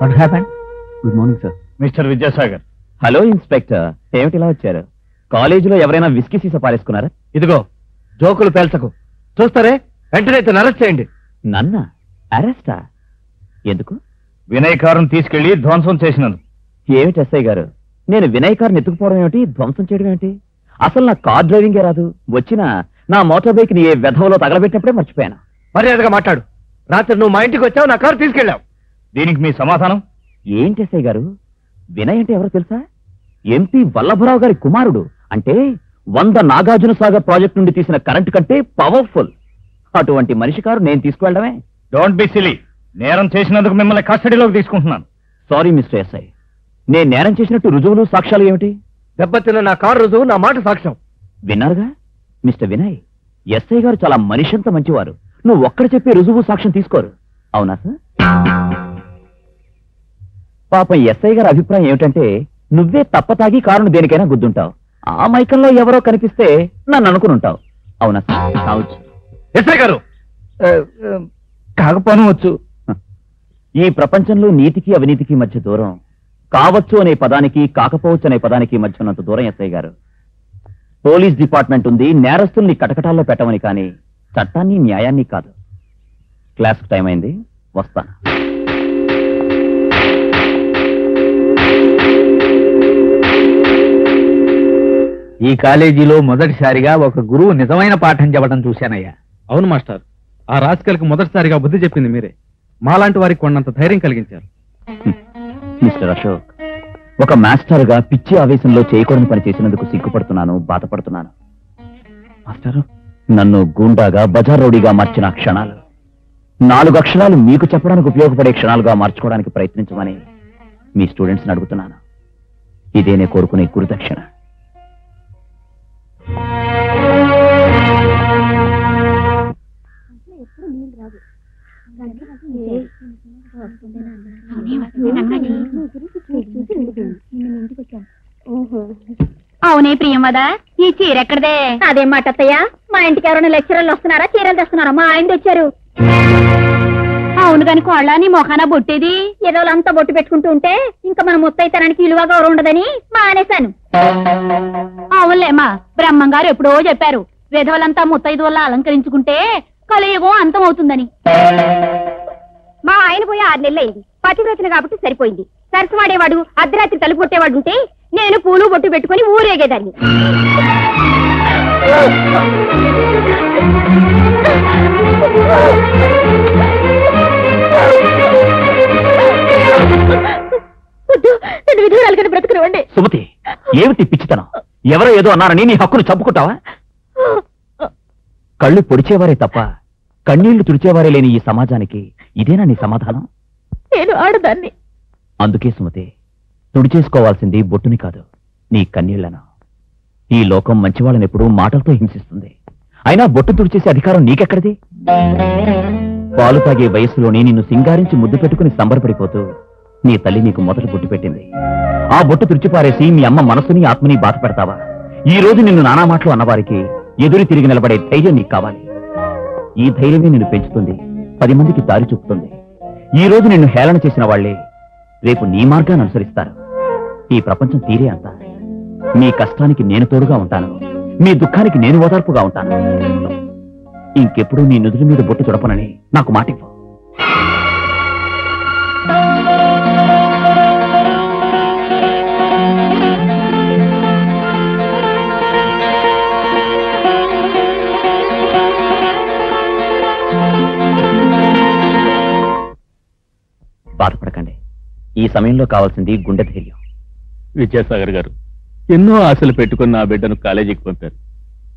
What happened? Good morning sir. Mister Vidyasagar. Hello inspector, ఏమిటి ఇలా వచ్చారు? కాలేజీలో ఎవరైనా విస్కీ సీసా పారేసుకున్నారా? ఇదిగో జోకులు పేల్చకు. చూస్తారే, వెంటనే ఇతను అరెస్ట్ చేయండి. నన్న అరెస్టా? ఎందుకు? వినయ్ కారును తీసుకెళ్లి ధ్వంసం చేసినందుకు. ఏమిటి ఎస్ఐ గారు, నేను వినయ్ కార్ని ఎత్తుకుపోవడం ఏమిటి, ధ్వంసం చేయడం ఏమిటి? అసలు నా కార్ డ్రైవింగే రాదు. వచ్చిన నా మోటార్ బైక్ ని ఏ వెధవలో తగలబెట్టినప్పుడే మర్చిపోయాను. మర్యాదగా మాట్లాడు. రాత్రి నువ్వు మా ఇంటికి వచ్చావు, నా కారు తీసుకెళ్ళావు. దీనికి మీ సమాధానం ఏంటి ఎస్ఐ గారు? వినయ్ అంటే ఎవరో తెలుసా? ఎంపీ వల్లభరావు గారి కుమారుడు. అంటే 100 నాగార్జున సాగర్ ప్రాజెక్ట్ నుండి తీసిన కరెంట్ కంటే పవర్ఫుల్. అటువంటి మనిషి కారు నేను తీసుకువెళ్ళడమే. Don't be silly. నేరం చేసినందుకు మిమ్మల్ని కస్టడీలోకి తీసుకుంటున్నాను. Sorry mister SI. నేను నేరం చేసినట్టు రుజువులు సాక్ష్యాలు ఏమిటి? దెబ్బతిన్న నా కారు రుజువు, నా మాట సాక్ష్యం. విన్నారుగా మిస్టర్ వినయ్, ఎస్ఐ గారు చాలా మనిషంత మంచివారు. నువ్వు ఒక్కడ చెప్పే రుజువు సాక్ష్యం తీసుకోరు. అవునా సార్? పాపం ఎస్ఐ గారి అభిప్రాయం ఏమిటంటే నువ్వే తప్పతాగి కారును దేనికైనా గుద్దుంటావు. ఆ మైకంలో ఎవరో కనిపిస్తే నన్ను అనుకుని ఉంటావు. అవునా సార్? కావచ్చు. ఎస్ఐ గారు కాకపోవచ్చు. ఈ ప్రపంచంలో నీతికి అవినీతికి మధ్య దూరం కావచ్చు అనే పదానికి కాకపోవచ్చు అనే పదానికి మధ్య ఉన్నంత దూరం ఎస్ఐ గారు. పోలీస్ డిపార్ట్మెంట్ ఉంది నేరస్తుల్ని కటకటాల్లో పెట్టమని, కానీ చట్టాన్ని న్యాయాన్ని కాదు. క్లాస్కి టైం అయింది, వస్తాను. ఈ కాలేజీలో మొదటిసారిగా ఒక గురువు నిజమైన పాఠం చెప్పడం చూశానయ్యా. అవును మాస్టర్, ఆ రాజకీయాలకు మొదటిసారిగా బుద్ధి చెప్పింది మీరే. మాలాంటి వారికి కొన్నంత ధైర్యం కలిగించారు. మిస్టర్ అశోక్, ఒక మాస్టర్ గా పిచ్చి ఆవేశంలో చేయకూడని పని చేసినందుకు సిగ్గుపడుతున్నాను, బాధపడుతున్నాను. మాస్టర్, నన్ను గూండాగా బజార్ రౌడీగా మార్చిన క్షణాలు 4 అక్షరాలు మీకు చెప్పడానికి ఉపయోగపడే క్షణాలుగా మార్చుకోవడానికి ప్రయత్నించమని మీ స్టూడెంట్స్ అడుగుతున్నాను. ఇదే నేను కోరుకునే గురుదక్షిణ. అవునే ప్రియంవదా, ఈ చీర ఎక్కడదే? అదేం మాట అత్తయ్య, మా ఇంటికి ఎవరైనా లెక్చరర్లు వస్తున్నారా, చీరలు తెస్తున్నారా? మా ఆయన తెచ్చారు. అవును కాని కోళ్ళ, నీ మొఖాన బొట్టేది? ఏదో అంతా బొట్టు పెట్టుకుంటూ ఉంటే ఇంకా మన ముత్తైతనానికి విలువ గౌరవం ఉండదని మానేశాను. అవునులేమా, బ్రహ్మంగారు ఎప్పుడో చెప్పారు, విధవలంతా ముత్తైదు వల్ల అలంకరించుకుంటే కలియుగం అంతం అవుతుందని. మా ఆయన పోయి 6 నెలలు అయింది. పతివ్రతను కాబట్టి సరిపోయింది. సరసవాడేవాడు, అర్ధరాత్రి తలుపు కొట్టేవాడు ఉంటే నేను పూలు బొట్టు పెట్టుకుని ఊరేగేదాన్ని. నేను విధురాలుగానే బ్రతుకునివ్వండి. సుమతి, ఏమిటి పిచ్చితనం? ఎవరో ఏదో అన్నారని నీ హక్కును చంపుకుంటావా? కళ్ళు పొడిచేవారే తప్ప కన్నీళ్లు తుడిచేవారే లేని ఈ సమాజానికి ఇదేనా నీ సమాధానం? నేను ఆడదాన్ని. అందుకే సుమతి, తుడిచేసుకోవాల్సింది బొట్టుని కాదు, నీ కన్నీళ్లను. ఈ లోకం మంచివాళ్ళని ఎప్పుడూ మాటలతో హింసిస్తుంది. అయినా బొట్టు తుడిచేసే అధికారం నీకెక్కడిది? పాలు తాగే వయస్సులోనే నిన్ను సింగారించి ముద్దు పెట్టుకుని సంబరపడిపోతూ నీ తల్లి నీకు మొదటి బొట్టు పెట్టింది. ఆ బొట్టు తుడిచిపారేసి మీ అమ్మ మనసుని ఆత్మని బాధ పెడతావా? ఈ రోజు నిన్ను నానా మాటలు అన్నవారికి ఎదురు తిరిగి నిలబడే ధైర్యం నీకు కావాలి. ఈ ధైర్యమే నిన్ను పెంచుతుంది, 10 మందికి దారి చూపుతుంది. ఈ రోజు నిన్ను హేళన చేసిన వాళ్లే రేపు నీ మార్గాన్ని అనుసరిస్తారు. ఈ ప్రపంచం తీరే అంత. మీ కష్టానికి నేను తోడుగా ఉంటాను, మీ దుఃఖానికి నేను ఓదార్పుగా ఉంటాను. ఇంకెప్పుడు నీ నుదుటి మీద బొట్టు చుడపనని నాకు మాటివ్వు. బాధపడకండి. ఈ సమయంలో కావాల్సింది గుండె ధైర్యం. విద్యాసాగర్ గారు ఎన్నో ఆశలు పెట్టుకున్న ఆ బిడ్డను కాలేజీకి పంపారు.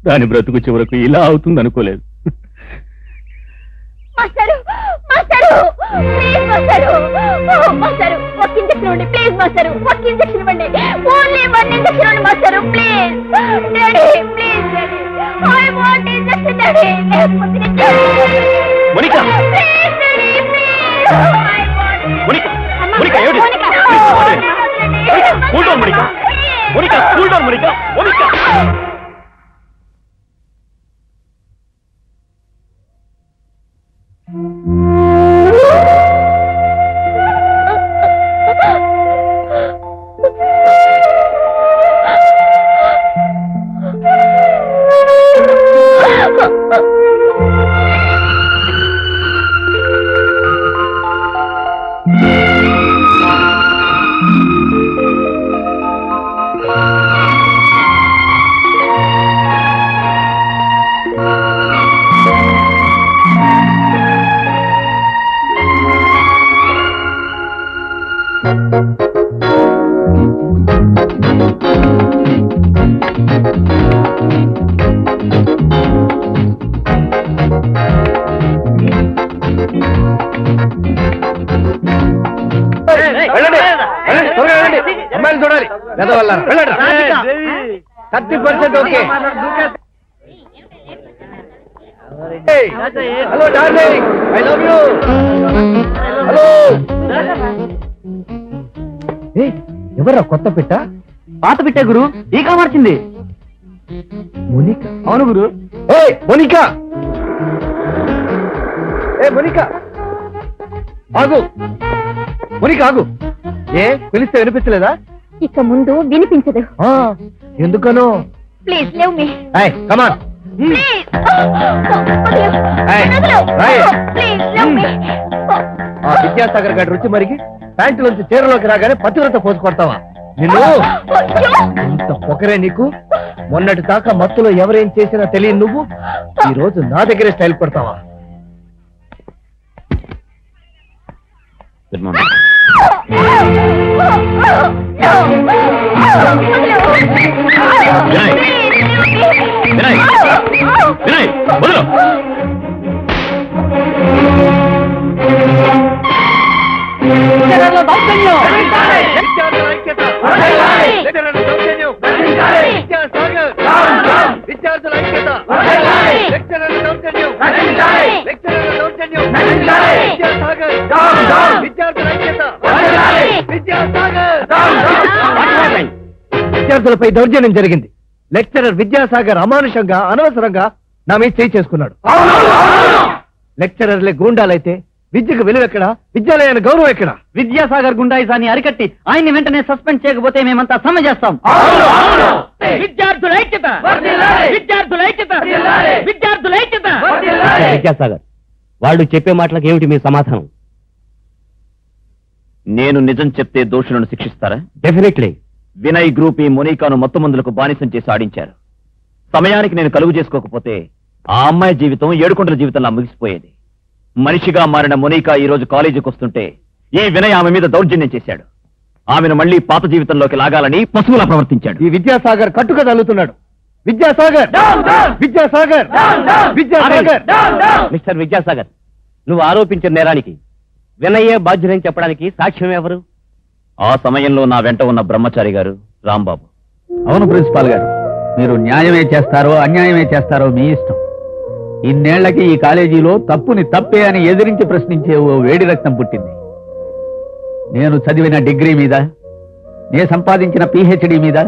దాని బ్రతుకు చివరకు ఇలా అవుతుంది అనుకోలేదు. Master, master, please master, master, ఒక ఇంజెక్షన్ ఇవ్వండి ప్లీజ్ మాస్టరు, ఒక ఇంజెక్షన్ ఇవ్వండి, ఓన్లీ 1 ఇంజెక్షన్ ఇవ్వండి master please. Daddy please daddy, I want injection daddy. Monica, please daddy please, I want. Monica, Monica, ఏమిటి? Cool down Monica, Monica, cool down Monica, Monica. అమ్మాయిలు చూడాలి వెళ్ళండి 30% okay. Hello darling, I love you. Hello ఎవరా కొత్త పెట్ట? పాత పెట్టే గురు ఈ కామర్చింది. మోనికా. అవును గురు. మోనికా, మోనికా ఆగు. మోనికా ఆగు. పిలిస్తే వినిపించలేదా? ఇక ముందు వినిపించదు. ఎందుకనో? Please leave me. Come on. Please. Hey. Hey. Please leave me. ఆ విద్యాసాగర్ గారి రుచి మరిగి ప్యాంటులోంచి చీరలోకి రాగానే పతివ్రత పోసు కొడతావా? నిన్ను ఇంత పొగరే నీకు? మొన్నటి దాకా మత్తులో ఎవరేం చేసినా తెలియని నువ్వు ఈ రోజు నా దగ్గరే స్టైల్ కొడతావా? Good morning. విద్యార్థుల ఐక్యత. విద్యార్థులపై దౌర్జన్యం జరిగింది. లెక్చరర్ విద్యాసాగర్ అమానుషంగా అనవసరంగా నా మీద చేయి చేసుకున్నాడు. లెక్చరర్లే గూండాలైతే విద్యకు విలువెక్కడా? విద్యాలయానికి గౌరవం ఎక్కడా? విద్యాసాగర్ గుండాయిజాన్ని అరికట్టి ఆయన్ని వెంటనే సస్పెండ్ చేయకపోతే మేమంతా సమ్మె చేస్తాం. విద్యార్థుల ఐక్యత. విద్యార్థుల ఐక్యత. విద్యార్థుల ఐక్యత. విద్యాసాగర్, వాళ్ళు చెప్పే మాటలకు ఏమిటి మీ సమాధానం? నేను నిజం చెప్తే దోషులను శిక్షిస్తారా? డెఫినెట్లీ. వినయ్ గ్రూప్ ఈ మోనికాను మొత్తం మందులకు బానిసం చేసి ఆడించారు. సమయానికి నేను కలుగు చేసుకోకపోతే ఆ అమ్మాయి జీవితం ఏడుకొండల జీవితంలా ముగిసిపోయేది. మనిషిగా మారిన మోనికా ఈ రోజు కాలేజీకి వస్తుంటే ఈ వినయ్ ఆమె మీద దౌర్జన్యం చేశాడు. ఆమెను మళ్లీ పాత జీవితంలోకి లాగాలని పశువులా ప్రవర్తించాడు. ఈ విద్యాసాగర్ కట్టుక తల్లుతున్నాడు. విద్యాసాగర్, విద్యాసాగర్, విద్యాసాగర్. మిస్టర్ విద్యాసాగర్, నువ్వు ఆరోపించిన నేరానికి వినయ్యే బాధ్యులని చెప్పడానికి సాక్ష్యం ఎవరు? ఆ సమయంలో నా వెంట ఉన్న బ్రహ్మచారి గారు రాంబాబు. అవును ప్రిన్సిపాల్ గారు, మీరు న్యాయమే చేస్తారో అన్యాయమే చేస్తారో మీ ఇష్టం. ఇన్నేళ్లకి ఈ కాలేజీలో తప్పుని తప్పే అని ఎదిరించి ప్రశ్నించే ఓ వేడి రక్తం పుట్టింది. నేను చదివిన డిగ్రీ మీద, నేను సంపాదించిన పిహెచ్డి మీద,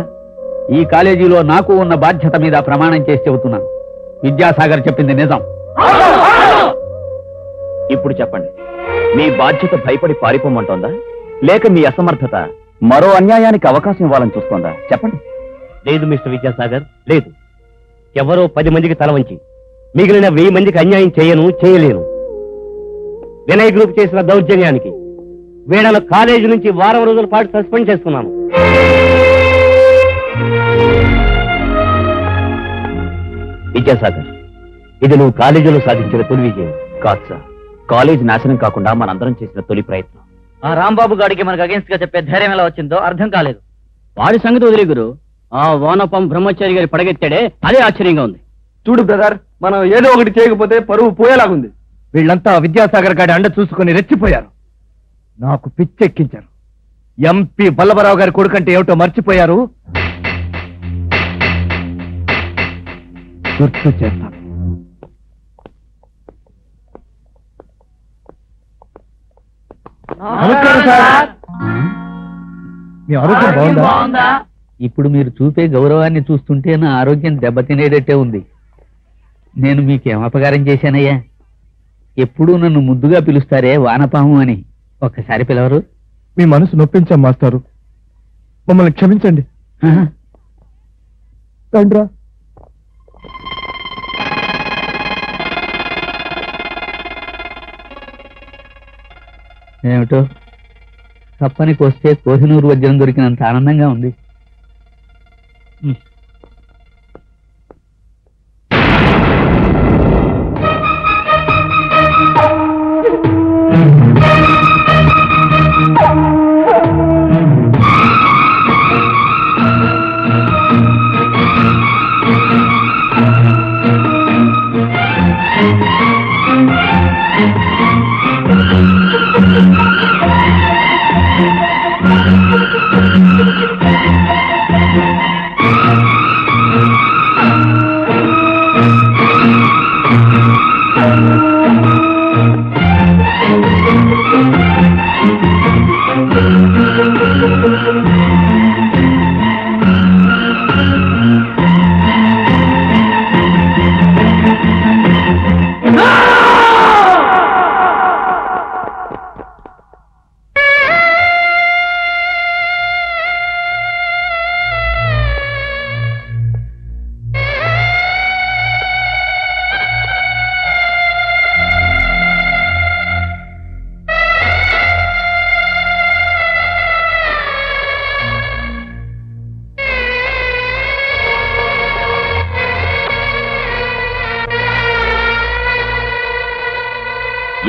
ఈ కాలేజీలో నాకు ఉన్న బాధ్యత మీద ప్రమాణం చేసి చెబుతున్నాను. విద్యాసాగర్ చెప్పింది నిజం. ఇప్పుడు చెప్పండి, మీ బాధ్యత భయపడి పారిపోమంటోందా, లేక మీ అసమర్థత మరో అన్యాయానికి అవకాశం ఇవ్వాలని చూస్తోందా? చెప్పండి. లేదు మిస్టర్ విద్యాసాగర్, లేదు. ఎవరో 10 మందికి తల వంచి మిగిలిన 1000 మందికి అన్యాయం చేయలేను. వినయ్ గ్రూప్ చేసిన దౌర్జన్యానికి వీళ్ళను కాలేజీ నుంచి వారం రోజుల పాటు సస్పెండ్ చేస్తున్నాను. విద్యాసాగర్, ఇది నువ్వు కాలేజీలో సాధించిన తొలి విజయం కాదు సార్, కాలేజ్ నాశనం కాకుండా మనందరం చేసిన తొలి ప్రయత్నం. ఆ రాంబాబు గాడికి మనకు అగేన్స్ట్ గా చెప్పే ధైర్యం ఎలా వచ్చిందో అర్థం కాలేదు. వాడి సంగతి వదిలే గురు, ఆ వానపం బ్రహ్మచారి గారి పడగెత్తాడే అదే ఆశ్చర్యంగా ఉంది. చూడు బ్రదర్, మనం ఏదో ఒకటి చేయకపోతే పరువు పోయేలాగుంది. వీళ్ళంతా విద్యాసాగర్ గారి అండ చూసుకుని రెచ్చిపోయారు. నాకు పిచ్చెక్కించారు. ఎంపీ బల్లభరావు గారి కొడుకంటే ఏమిటో మర్చిపోయారు. గుర్తు చేస్తాను. నమస్కారం సార్. మీ ఆరోగ్యం బాగుందా? ఇప్పుడు మీరు చూపే గౌరవాన్ని చూస్తుంటే నా ఆరోగ్యం దెబ్బతినేటట్టే ఉంది. నేను మీకేం అపకారం చేశానయ్యా? ఎప్పుడూ నన్ను ముద్దుగా పిలుస్తారే వానపాము అని, ఒక్కసారి పిలవరు? మీ మనసు నొప్పించాం మాస్టారు, మమ్మల్ని క్షమించండి. తండ్రా, ఏమిటో కప్పనికి వస్తే కోహినూరు వజ్రం దొరికినంత ఆనందంగా ఉంది.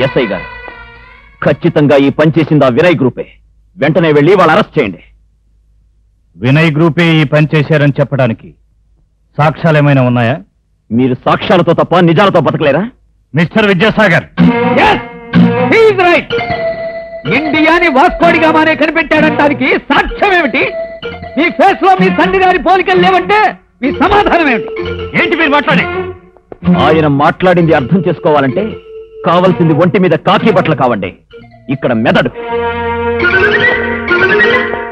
ఎస్ఐ గారు, ఖచ్చితంగా ఈ పని చేసింది ఆ వినయ్ గ్రూపే. వెంటనే వెళ్ళి వాళ్ళు అరెస్ట్ చేయండి. వినయ్ గ్రూపే ఈ పని చేశారని చెప్పడానికి సాక్ష్యాలేమైనా ఉన్నాయా? మీరు సాక్ష్యాలతో తప్ప నిజాలతో బతకలేరా? Mister Vidyasagar, right. ఇండియాని వాస్కోడిగామానే కనిపెట్టాడంటానికి సాక్ష్యం ఏమిటి? మీ ఫేస్ లో మీ తండ్రి గారి పోలికలు లేవంటే మీ సమాధానం ఏమిటి? ఏంటి మీరు మాట్లాడే? ఆయన మాట్లాడింది అర్థం చేసుకోవాలంటే కావలసింది ఒంటి మీద కాకి బట్టలు కావండి, ఇక్కడ మెదడు.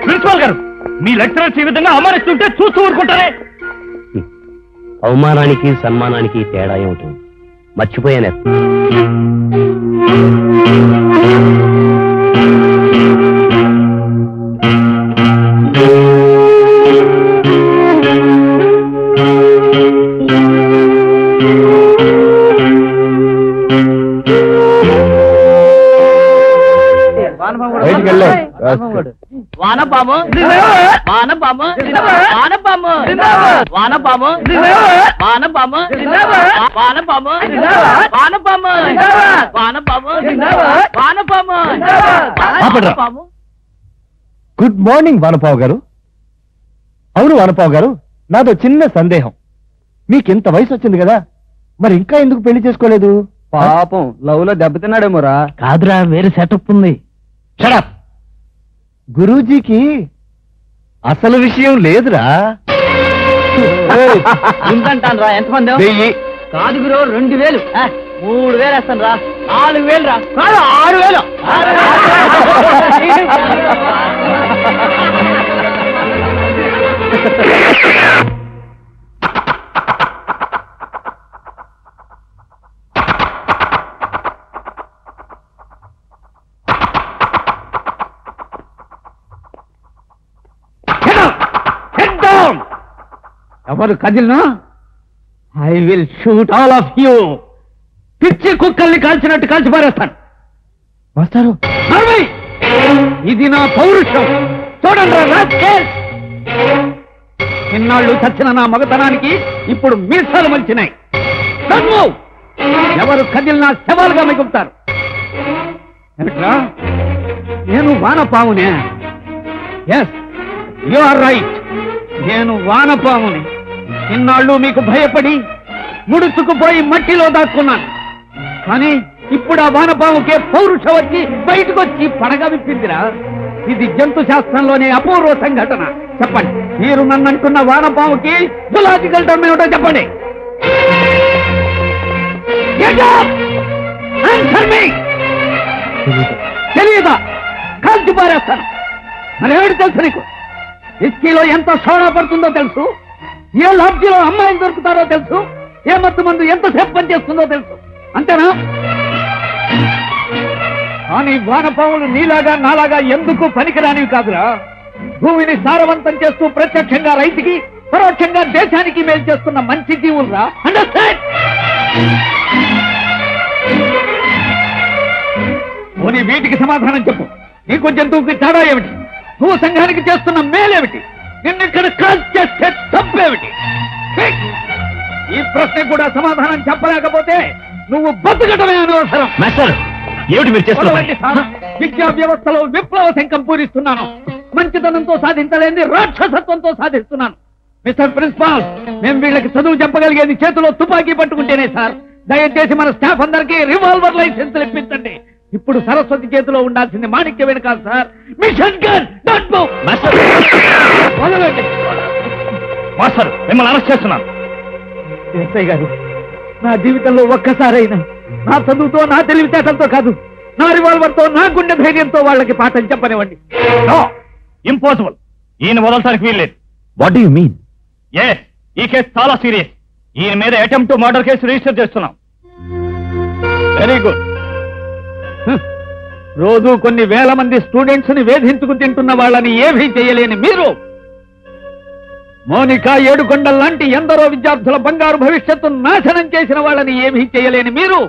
ప్రిన్సిపాల్ గారు, మీ లెక్చరర్స్ ఈ విధంగా అవమానిస్తుంటే చూస్తూ ఊరుకుంటారే? అవమానానికి సన్మానానికి తేడా ఏమిటి మర్చిపోయాను. బయటికి వెళ్ళు. వానపాము వానపాము వానపాము వానపాము వానపాము వానపాము వానపాము వానపాము వానపాము వానపాము. గుడ్ మార్నింగ్ వానపావు గారు. అవును వానపావు గారు, నాదో చిన్న సందేహం. మీకింత వయసు వచ్చింది కదా, మరి ఇంకా ఎందుకు పెళ్లి చేసుకోలేదు? పాపం లవ్ లో దెబ్బతిన్నాడేమోరా. కాదురా, వేరే సెటప్ ఉంది. షడప్. గురూజీకి అసలు విషయం లేదురా. ఉందంటాను రా. ఎంతమంది? 1000. కాదు గురు, 2000. 3000 వేస్తాను రా. 4000 రా. కాదు 6000. ఎవరు కదిలినా I will shoot all of you. పిచ్చి కుక్కల్ని కాల్చినట్టు కాల్చి పారేస్తాను. మాస్టారు, నర్మై! ఇది నా పౌరుషం. చూడండి రాస్కెల్. ఇన్నాళ్ళు చచ్చిన నా మగతనానికి ఇప్పుడు మీసాలు మలిచినాయి. Don't move! ఎవరు కదిలినా శవాలుగా మిగులుతారు. ఏమిట్రా? నేను వానపామునే. Yes, you are right. నేను వానపాముని. ఇన్నాళ్ళు మీకు భయపడి ముడుచుకుపోయి మట్టిలో దాక్కున్నాను. కానీ ఇప్పుడు ఆ వానపాముకే పౌరుషం వచ్చి బయటకు వచ్చి పడగ విప్పిందిరా. ఇది జంతు శాస్త్రంలోనే అపూర్వ సంఘటన. చెప్పండి, మీరు నన్ను అంటున్న వానపాముకి జులాజికల్ టర్మ్ ఏమిటో చెప్పండి. Get up! Answer me! తెలియదా? కాల్చి పారేస్తాను. మరి ఏమిటి తెలుసు నీకు? విస్కీలో ఎంత సోడా పడుతుందో తెలుసు, ఏ లాడ్జీలో అమ్మాయిలు దొరుకుతారో తెలుసు, ఏ మత్తు మందు ఎంతసేపు పనిచేస్తుందో తెలుసు. అంతేనా? కానీ వానపాములు నీలాగా నాలాగా ఎందుకు పనికిరానివి కాదురా. భూమిని సారవంతం చేస్తూ ప్రత్యక్షంగా రైతుకి, పరోక్షంగా దేశానికి మేలు చేస్తున్న మంచి జీవులురా. అండర్స్టాండ్? పోనీ వీటికి సమాధానం చెప్పు. నీకు జంతువుకి తేడా ఏమిటి? నువ్వు సంఘానికి చేస్తున్న మేలేమిటి? నిన్నిక్కడ కాల్ చేస్తే తప్పేమిటి? ఈ ప్రశ్న కూడా సమాధానం చెప్పలేకపోతే నువ్వు బతుకటమే అనవసరం. మాస్టర్, ఏమిటి మీరు వదలండి సార్. విద్యా వ్యవస్థలో విప్లవ శంఖం పూరిస్తున్నాను. మంచితనంతో సాధించలేని రాక్షసత్వంతో సాధిస్తున్నాను. మిస్టర్ ప్రిన్సిపాల్, మేము వీళ్ళకి చదువు చెప్పగలిగేది చేతిలో తుపాకీ పట్టుకుంటేనే సార్. దయచేసి మన స్టాఫ్ అందరికీ రివాల్వర్ లైసెన్సులు ఇప్పించండి. ఇప్పుడు సరస్వతి చేతిలో ఉండాల్సింది మాణిక్యమైన కాదు sir, machine gun. Don't move. వదలండి. మాస్టర్, మిమ్మల్ని అరెస్ట్ చేస్తున్నాను. ఎస్ఐ గారు, నా జీవితంలో ఒక్కసారైనా నా చదువుతో, నా తెలివితేటలతో కాదు, నా రివాల్వర్తో, నా గుండె ధైర్యంతో వాళ్ళకి పాఠం చెప్పనివ్వండి. No, impossible. ఈయన వదలటానికి వీల్లేదు. What do you mean? ఈ కేసు చాలా సీరియస్. ఈయన మీద attempt to murder case register చేస్తున్నాం. Very good. రోజు కొన్ని వేల మంది స్టూడెంట్స్ ని వేధించుకు తింటున్న వాళ్ళని ఏమీ చేయలేని మీరు, మోనికా ఏడుకొండల లాంటి ఎందరో విద్యార్థుల బంగారు భవిష్యత్తు నాశనం చేసిన వాళ్ళని ఏమీ చేయలేని మీరు,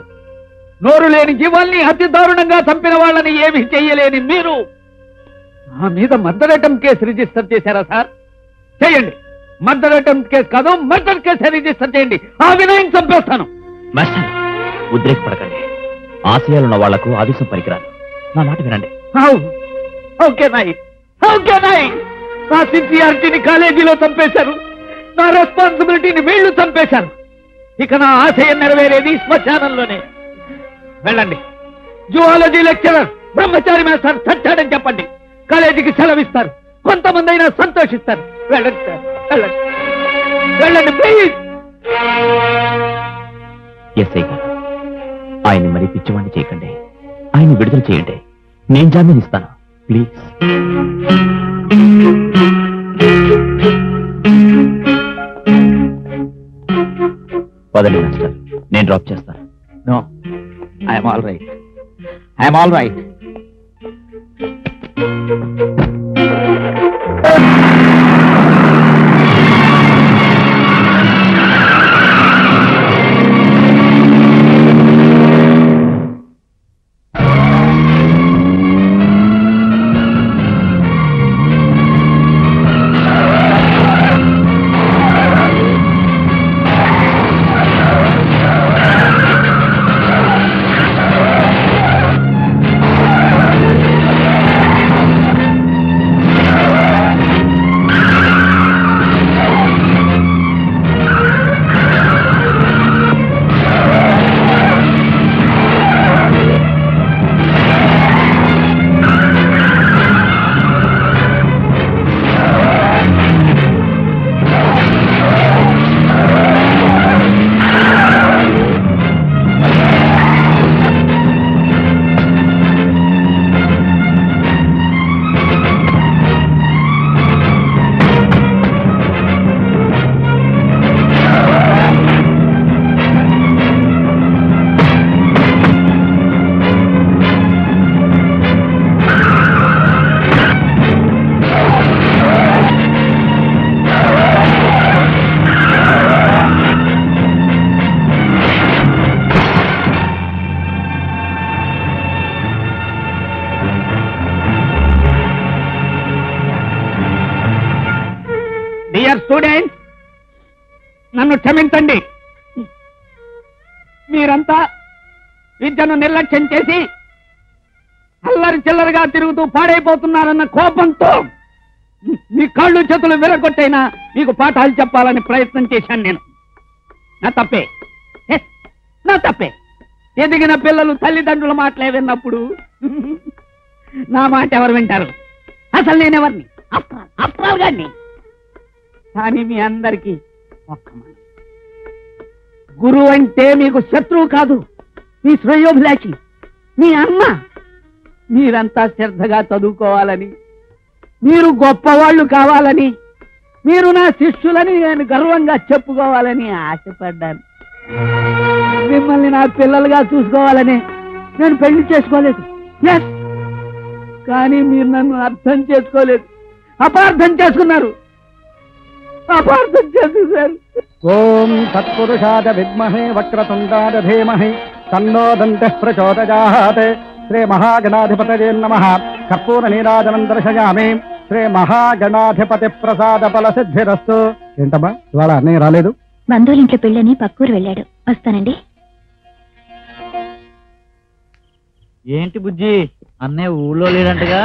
నోరు లేని జీవాల్ని అతి దారుణంగా చంపిన వాళ్ళని ఏమీ చేయలేని మీరు నా మీద మర్డర్ అటెంప్ట్ కేసు రిజిస్టర్ చేశారా సార్? చేయండి. మర్డర్ అటెంప్ట్ కేసు కాదు, మర్డర్ కేసు రిజిస్టర్ చేయండి. ఆ వినయం చంపేస్తాను. మాస్టర్, ఉద్రేకపడకండి. ఆశయాలున్న వాళ్లకు ఆవేశం పనికిరాదు. నా మాట వినండి. ఓకే నాయ్, నా సిన్సియారిటీని కాలేజీలో చంపేశారు, నా రెస్పాన్సిబిలిటీని వీళ్ళు చంపేశారు. ఇక నా ఆశయం నెరవేరేది శ్మశానంలోనే. వెళ్ళండి, జువాలజీ లెక్చరర్ బ్రహ్మచారి మాస్టర్ చచ్చాడని చెప్పండి. కాలేజీకి సెలవిస్తారు, కొంతమంది అయినా సంతోషిస్తారు. వెళ్ళండి సార్, వెళ్ళండి, వెళ్ళండి ప్లీజ్. ఎస్ఐ గారు, ఆయన్ని మరీ పిచ్చివాణ్ణి చేయకండి. ఆయన్ని విడుదల చేయండి. నేను జామీన్ ఇస్తాను, ప్లీజ్. పదండి మాస్టర్, నేను డ్రాప్ చేస్తాను. No, I'm all right, I'm all right. Dear students, నన్ను క్షమించండి. మీరంతా విద్యను నిర్లక్ష్యం చేసి అల్లరి చిల్లరగా తిరుగుతూ పాడైపోతున్నారన్న కోపంతో మీ కాళ్ళు చేతులు విరగొట్టైనా మీకు పాఠాలు చెప్పాలని ప్రయత్నం చేశాను నేను. నా తప్పే, నా తప్పే. ఎదిగిన పిల్లలు తల్లిదండ్రుల మాటలే విన్నప్పుడు నా మాట ఎవరు వింటారు? అసలు నేనెవరిని? అప్రాల్ గారిని. కానీ మీ అందరికీ ఒక్క మాట, గురువు అంటే మీకు శత్రువు కాదు, మీ శ్రేయోభిలాషి, మీ అన్న. మీరంతా శ్రద్ధగా చదువుకోవాలని, మీరు గొప్పవాళ్ళు కావాలని, మీరు నా శిష్యులని నేను గర్వంగా చెప్పుకోవాలని ఆశపడ్డాను. మిమ్మల్ని నా పిల్లలుగా చూసుకోవాలని నేను పెళ్లి చేసుకోలేదు. ఎస్, కానీ మీరు నన్ను అర్థం చేసుకోలేదు, అపార్థం చేసుకున్నారు, అపార్థం చేసుకున్నారు. ఓం తత్పురుషాద విద్మహే వక్రతుండాద ధీమహి తన్నో దంతః ప్రచోదయాత్. శ్రీ మహాగణాధిపతయే నమః. కర్పూర నీరాజనం దర్శయామి. శ్రీ మహాగణాధిపతి ప్రసాద ఫల సిద్ధిరస్తు. ఏంటమ్మా ఇవాళ అన్నయ్య రాలేదు? బంధువులింట్లో పెళ్ళని పక్కూరు వెళ్ళాడు. వస్తానండి. ఏంటి బుజ్జి, అన్నయ్య ఊళ్ళో లేడంటగా?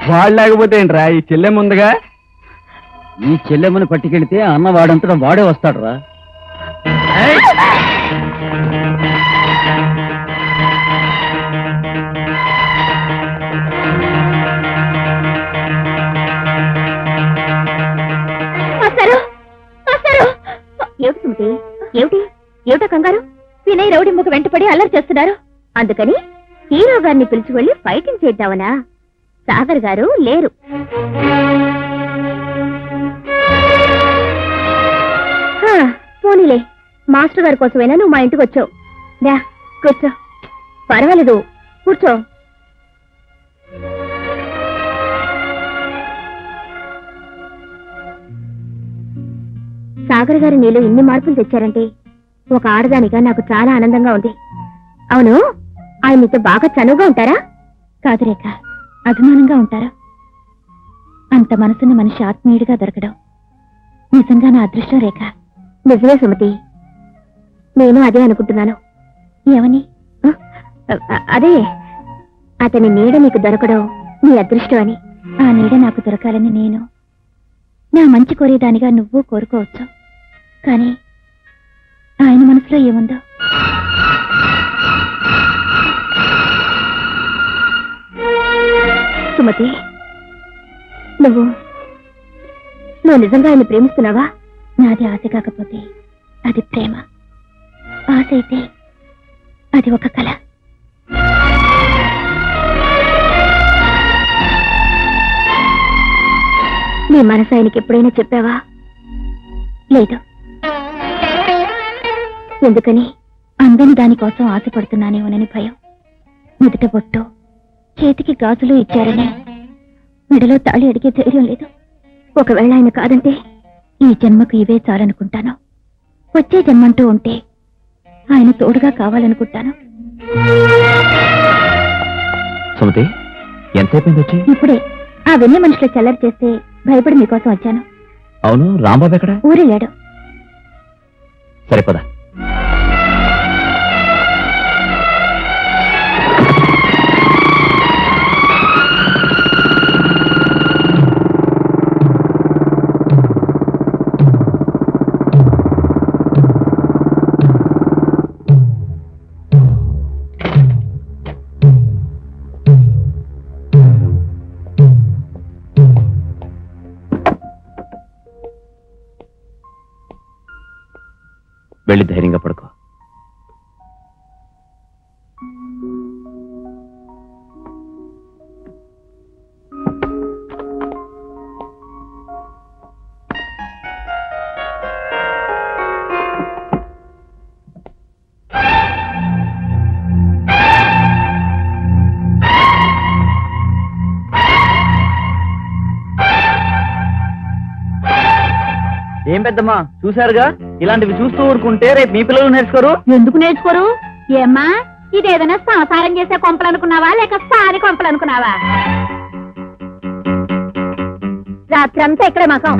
వాళ్ళు లేకపోతే ఏంట్రా, ఈ చెల్లె ముందుగా. ఈ చెల్లెమ్మని పట్టుకెళ్తే అన్న వాడంతటా వాడే వస్తాడు రా. ఏమిటి సుమతి, ఏమిటి ఏమిటో కంగారు? వినయ్ రౌడీ ముఖ వెంటపడి అల్లరి చేస్తున్నారు. అందుకని హీరో గారిని పిలిచి వెళ్ళి ఫైటింగ్ చేద్దామనా? సాగర్ గారు లేరు. పోనీలే, మాస్టర్ గారి కోసమైనా నువ్వు మా ఇంటికి వచ్చావు. దా కూర్చో. పర్వాలేదు, కూర్చో. సాగర్ గారు నీలో ఇన్ని మార్పులు తెచ్చారంటే ఒక ఆడదానిగా నాకు చాలా ఆనందంగా ఉంది. అవును, ఆయన నీతో బాగా చనువుగా ఉంటారా? కాదు రేఖ, అభిమానంగా ఉంటారా? అంత మనసున్న మనిషి ఆత్మీయుడిగా దొరకడం నిజంగా నా అదృష్టం రేఖ. నిజమే సుమతి, నేను అదే అనుకుంటున్నాను. ఏమని? అదే అతని నీడ నీకు దొరకడం నీ అదృష్టం అని. ఆ నీడ నాకు దొరకాలని నేను, నా మంచి కోరేదానిగా నువ్వు కోరుకోవచ్చు. కానీ ఆయన మనసులో ఏముందో సుమతి, నువ్వు నిజంగా ఆయన ప్రేమిస్తున్నావా? నాది ఆశ కాకపోతే అది ప్రేమ, ఆశ అయితే అది ఒక కళ. నీ మనసు ఆయనకి ఎప్పుడైనా చెప్పావా? లేదు. ఎందుకని? అందని దానికోసం ఆశపడుతున్నానేమోనని భయం. నుదుట బొట్టు, చేతికి గాజులు ఇచ్చారని మెడలో తాళి అడిగే ధైర్యం లేదు. ఒకవేళ ఆయన కాదంటే ఈ జన్మకు ఇవే చాలనుకుంటాను. వచ్చే జన్మంటూ ఉంటే ఆయన తోడుగా కావాలనుకుంటాను. సుమతి, ఎంతైపోయింది వచ్చి? ఇప్పుడే ఆ వెన్నె మనుషుల చల్లరి చేస్తే భయపడి మీకోసం వచ్చాను. అవును, రాంబాబు ఎక్కడ? ఊరెళ్ళాడు. సరే పద. వెళ్ళి ధైర్యంగా పడుకో. ఏం పెద్దమ్మా, చూశారుగా, ఇలాంటివి చూస్తూ ఊరుకుంటే రేపు మీ పిల్లలు నేర్చుకోరు. ఎందుకు నేర్చుకోరు? ఏమ్మా, ఇదేదైనా సంసారం చేసే కొంపలనుకున్నావా లేక సారి కొంపలనుకున్నావా? రాత్రంతా ఇక్కడే మాసం.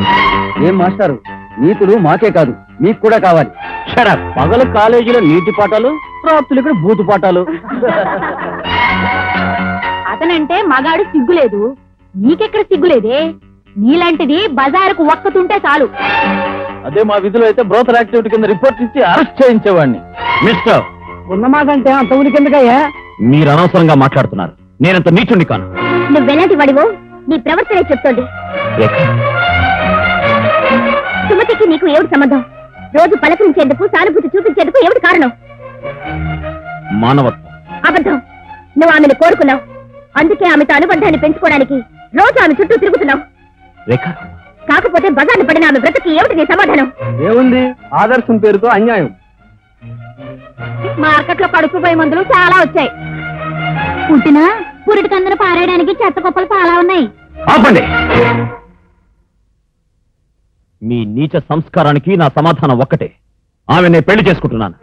ఏం మాస్టారు, నీతులు మాకే కాదు మీకు కూడా కావాలి. పగలు కాలేజీలో నీటి పాఠాలు, రాత్రులు ఇక్కడ బూతు పాఠాలు. అతనంటే మగాడు సిగ్గులేదు, నీకెక్కడ సిగ్గులేదే? నీలాంటిది బజారుకు ఒక్కతుంటే చాలు. అదే మా విధులు అయితే బ్రోతర్ యాక్టివిటీ కింద రిపోర్ట్ ఇచ్చి అరెస్ట్ చేయించేవాడిని. మిస్టర్, ఉన్నమాట అంటే అంత కిందకయ్యా. మీరు అనవసరంగా మాట్లాడుతున్నారు. నేనంత నీచుండి కాను. నువ్వెలాంటి వాడివో నీ ప్రవర్తనే చెప్తోంది. సుమతికి నీకు ఏమిటి సంబంధం? రోజు పలకరించేందుకు, సానుభూతి చూపించేందుకు ఏమిటి కారణం? మానవత్వం. అబద్ధం. నువ్వు ఆమెను కోరుకున్నావు, అందుకే ఆమెతో అనుబంధాన్ని పెంచుకోవడానికి రోజు ఆమె చుట్టూ తిరుగుతున్నావు. రేఖ, కాకపోతే బజార్ను పడిన ఆమె బ్రతుకి ఏమిటి నీ సమాధానం? ఏముంది, ఆదర్శం పేరుతో అన్యాయం. మార్కెట్లో కడుపుపోయే మందులు చాలా వచ్చాయి. పుట్టినా పురిటి కందును పారేయడానికి చెత్త కుప్పలు చాలా ఉన్నాయి. ఆపండి. మీ నీచ సంస్కారానికి నా సమాధానం ఒక్కటే. ఆమె పెళ్లి చేసుకుంటున్నాను.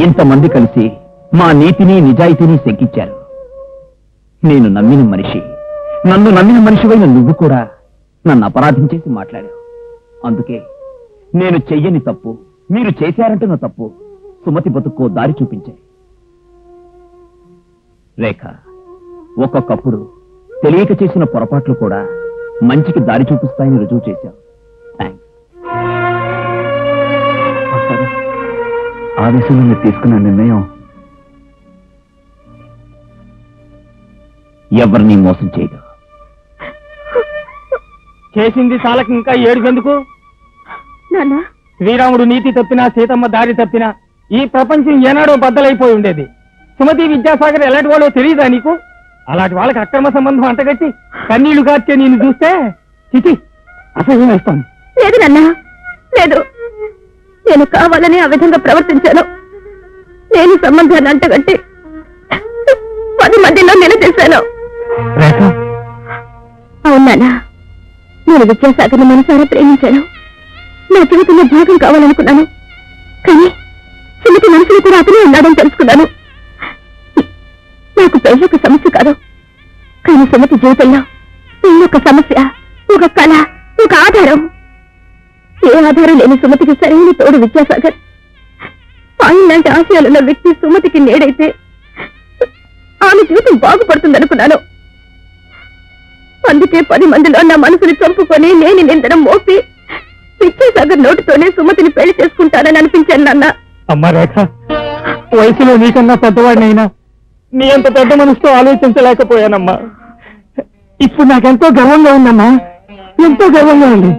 ఇంతమంది కలిసి మా నీతిని నిజాయితీని శంకించారు. నేను నమ్మిన మనిషి, నన్ను నమ్మిన మనిషివైన నువ్వు కూడా నన్ను అపరాధం చేసి మాట్లాడావు. అందుకే నేను చెయ్యని తప్పు మీరు చేశారంటున్న తప్పు సుమతి బతుక్కో దారి చూపించాయి. రేఖ, ఒక్కొక్కప్పుడు తెలియక చేసిన పొరపాట్లు కూడా మంచికి దారి చూపిస్తాయని రుజువు చేశావు. థ్యాంక్స్. ఆవేశంలో మీరు తీసుకున్న నిర్ణయం ఎవరిని మోసం చేయదు. చేసింది చాలకి ఇంకా ఏడుగెందుకు? నాన్న, శ్రీరాముడు నీతి తప్పినా, సీతమ్మ దారి తప్పినా ఈ ప్రపంచం ఏనాడో బద్దలైపోయి ఉండేది. సుమతి విద్యాసాగర్ ఎలాంటి వాళ్ళో తెలియదా నీకు? అలాంటి వాళ్ళకి అక్రమ సంబంధం అంటగట్టి కన్నీళ్లు కార్చే నేను చూస్తే చిచి అసహ్యం వేస్తాను. లేదు నాన్న, లేదు. నేను కావాలని ఆ విధంగా ప్రవర్తించాను. నేను సంబంధాన్ని అంటగట్టి 10 మందిలో నిలదీశాను. అవునా? నేను విద్యాసాగర్ని మనసారా ప్రేమించాను. నా జీవితంలో భాగం కావాలనుకున్నాను. కానీ సుమతి మనసులో కూడా అతనే ఉన్నాడని తెలుసుకున్నాను. నాకు పెళ్ళొక సమస్య కాదు, కానీ సుమతి జీవితంలో పెళ్ళొక సమస్య. ఒక కళ, ఒక ఆధారం. ఏ ఆధారం లేని సుమతికి సరైన తోడు విద్యాసాగర్. ఆయన లాంటి ఆశయాలున్న వ్యక్తి సుమతికి నేడైతే ఆమె జీవితం బాగుపడుతుందనుకున్నాను. అందుకే 10 మందిలో నా మనసుని చంపుకొని లేని నిందడం మోపి విద్యాసాగర్ నోటితోనే సుమతిని పెళ్లి చేసుకుంటానని అనిపించాను నాన్న. అమ్మా రేఖ, వయసులో నీకన్నా పెద్దవాడినైనా నీ అంత పెద్ద మనసుతో ఆలోచించలేకపోయానమ్మా. ఇప్పుడు నాకెంతో గర్వంగా ఉందమ్మా, ఎంతో గర్వంగా ఉంది.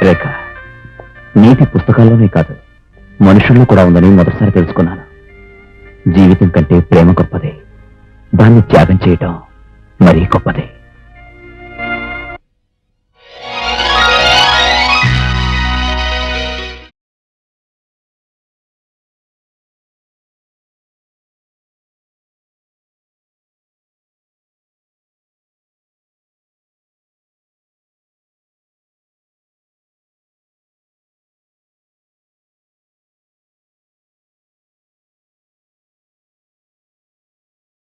రేఖ, నీతి పుస్తకాల్లోనే కాదు మనుషుల్లో కూడా ఉందని మొదటిసారి తెలుసుకున్నాను. జీవితం కంటే ప్రేమ గొప్పదే, దాన్ని త్యాగం చేయటం మరీ గొప్పదే.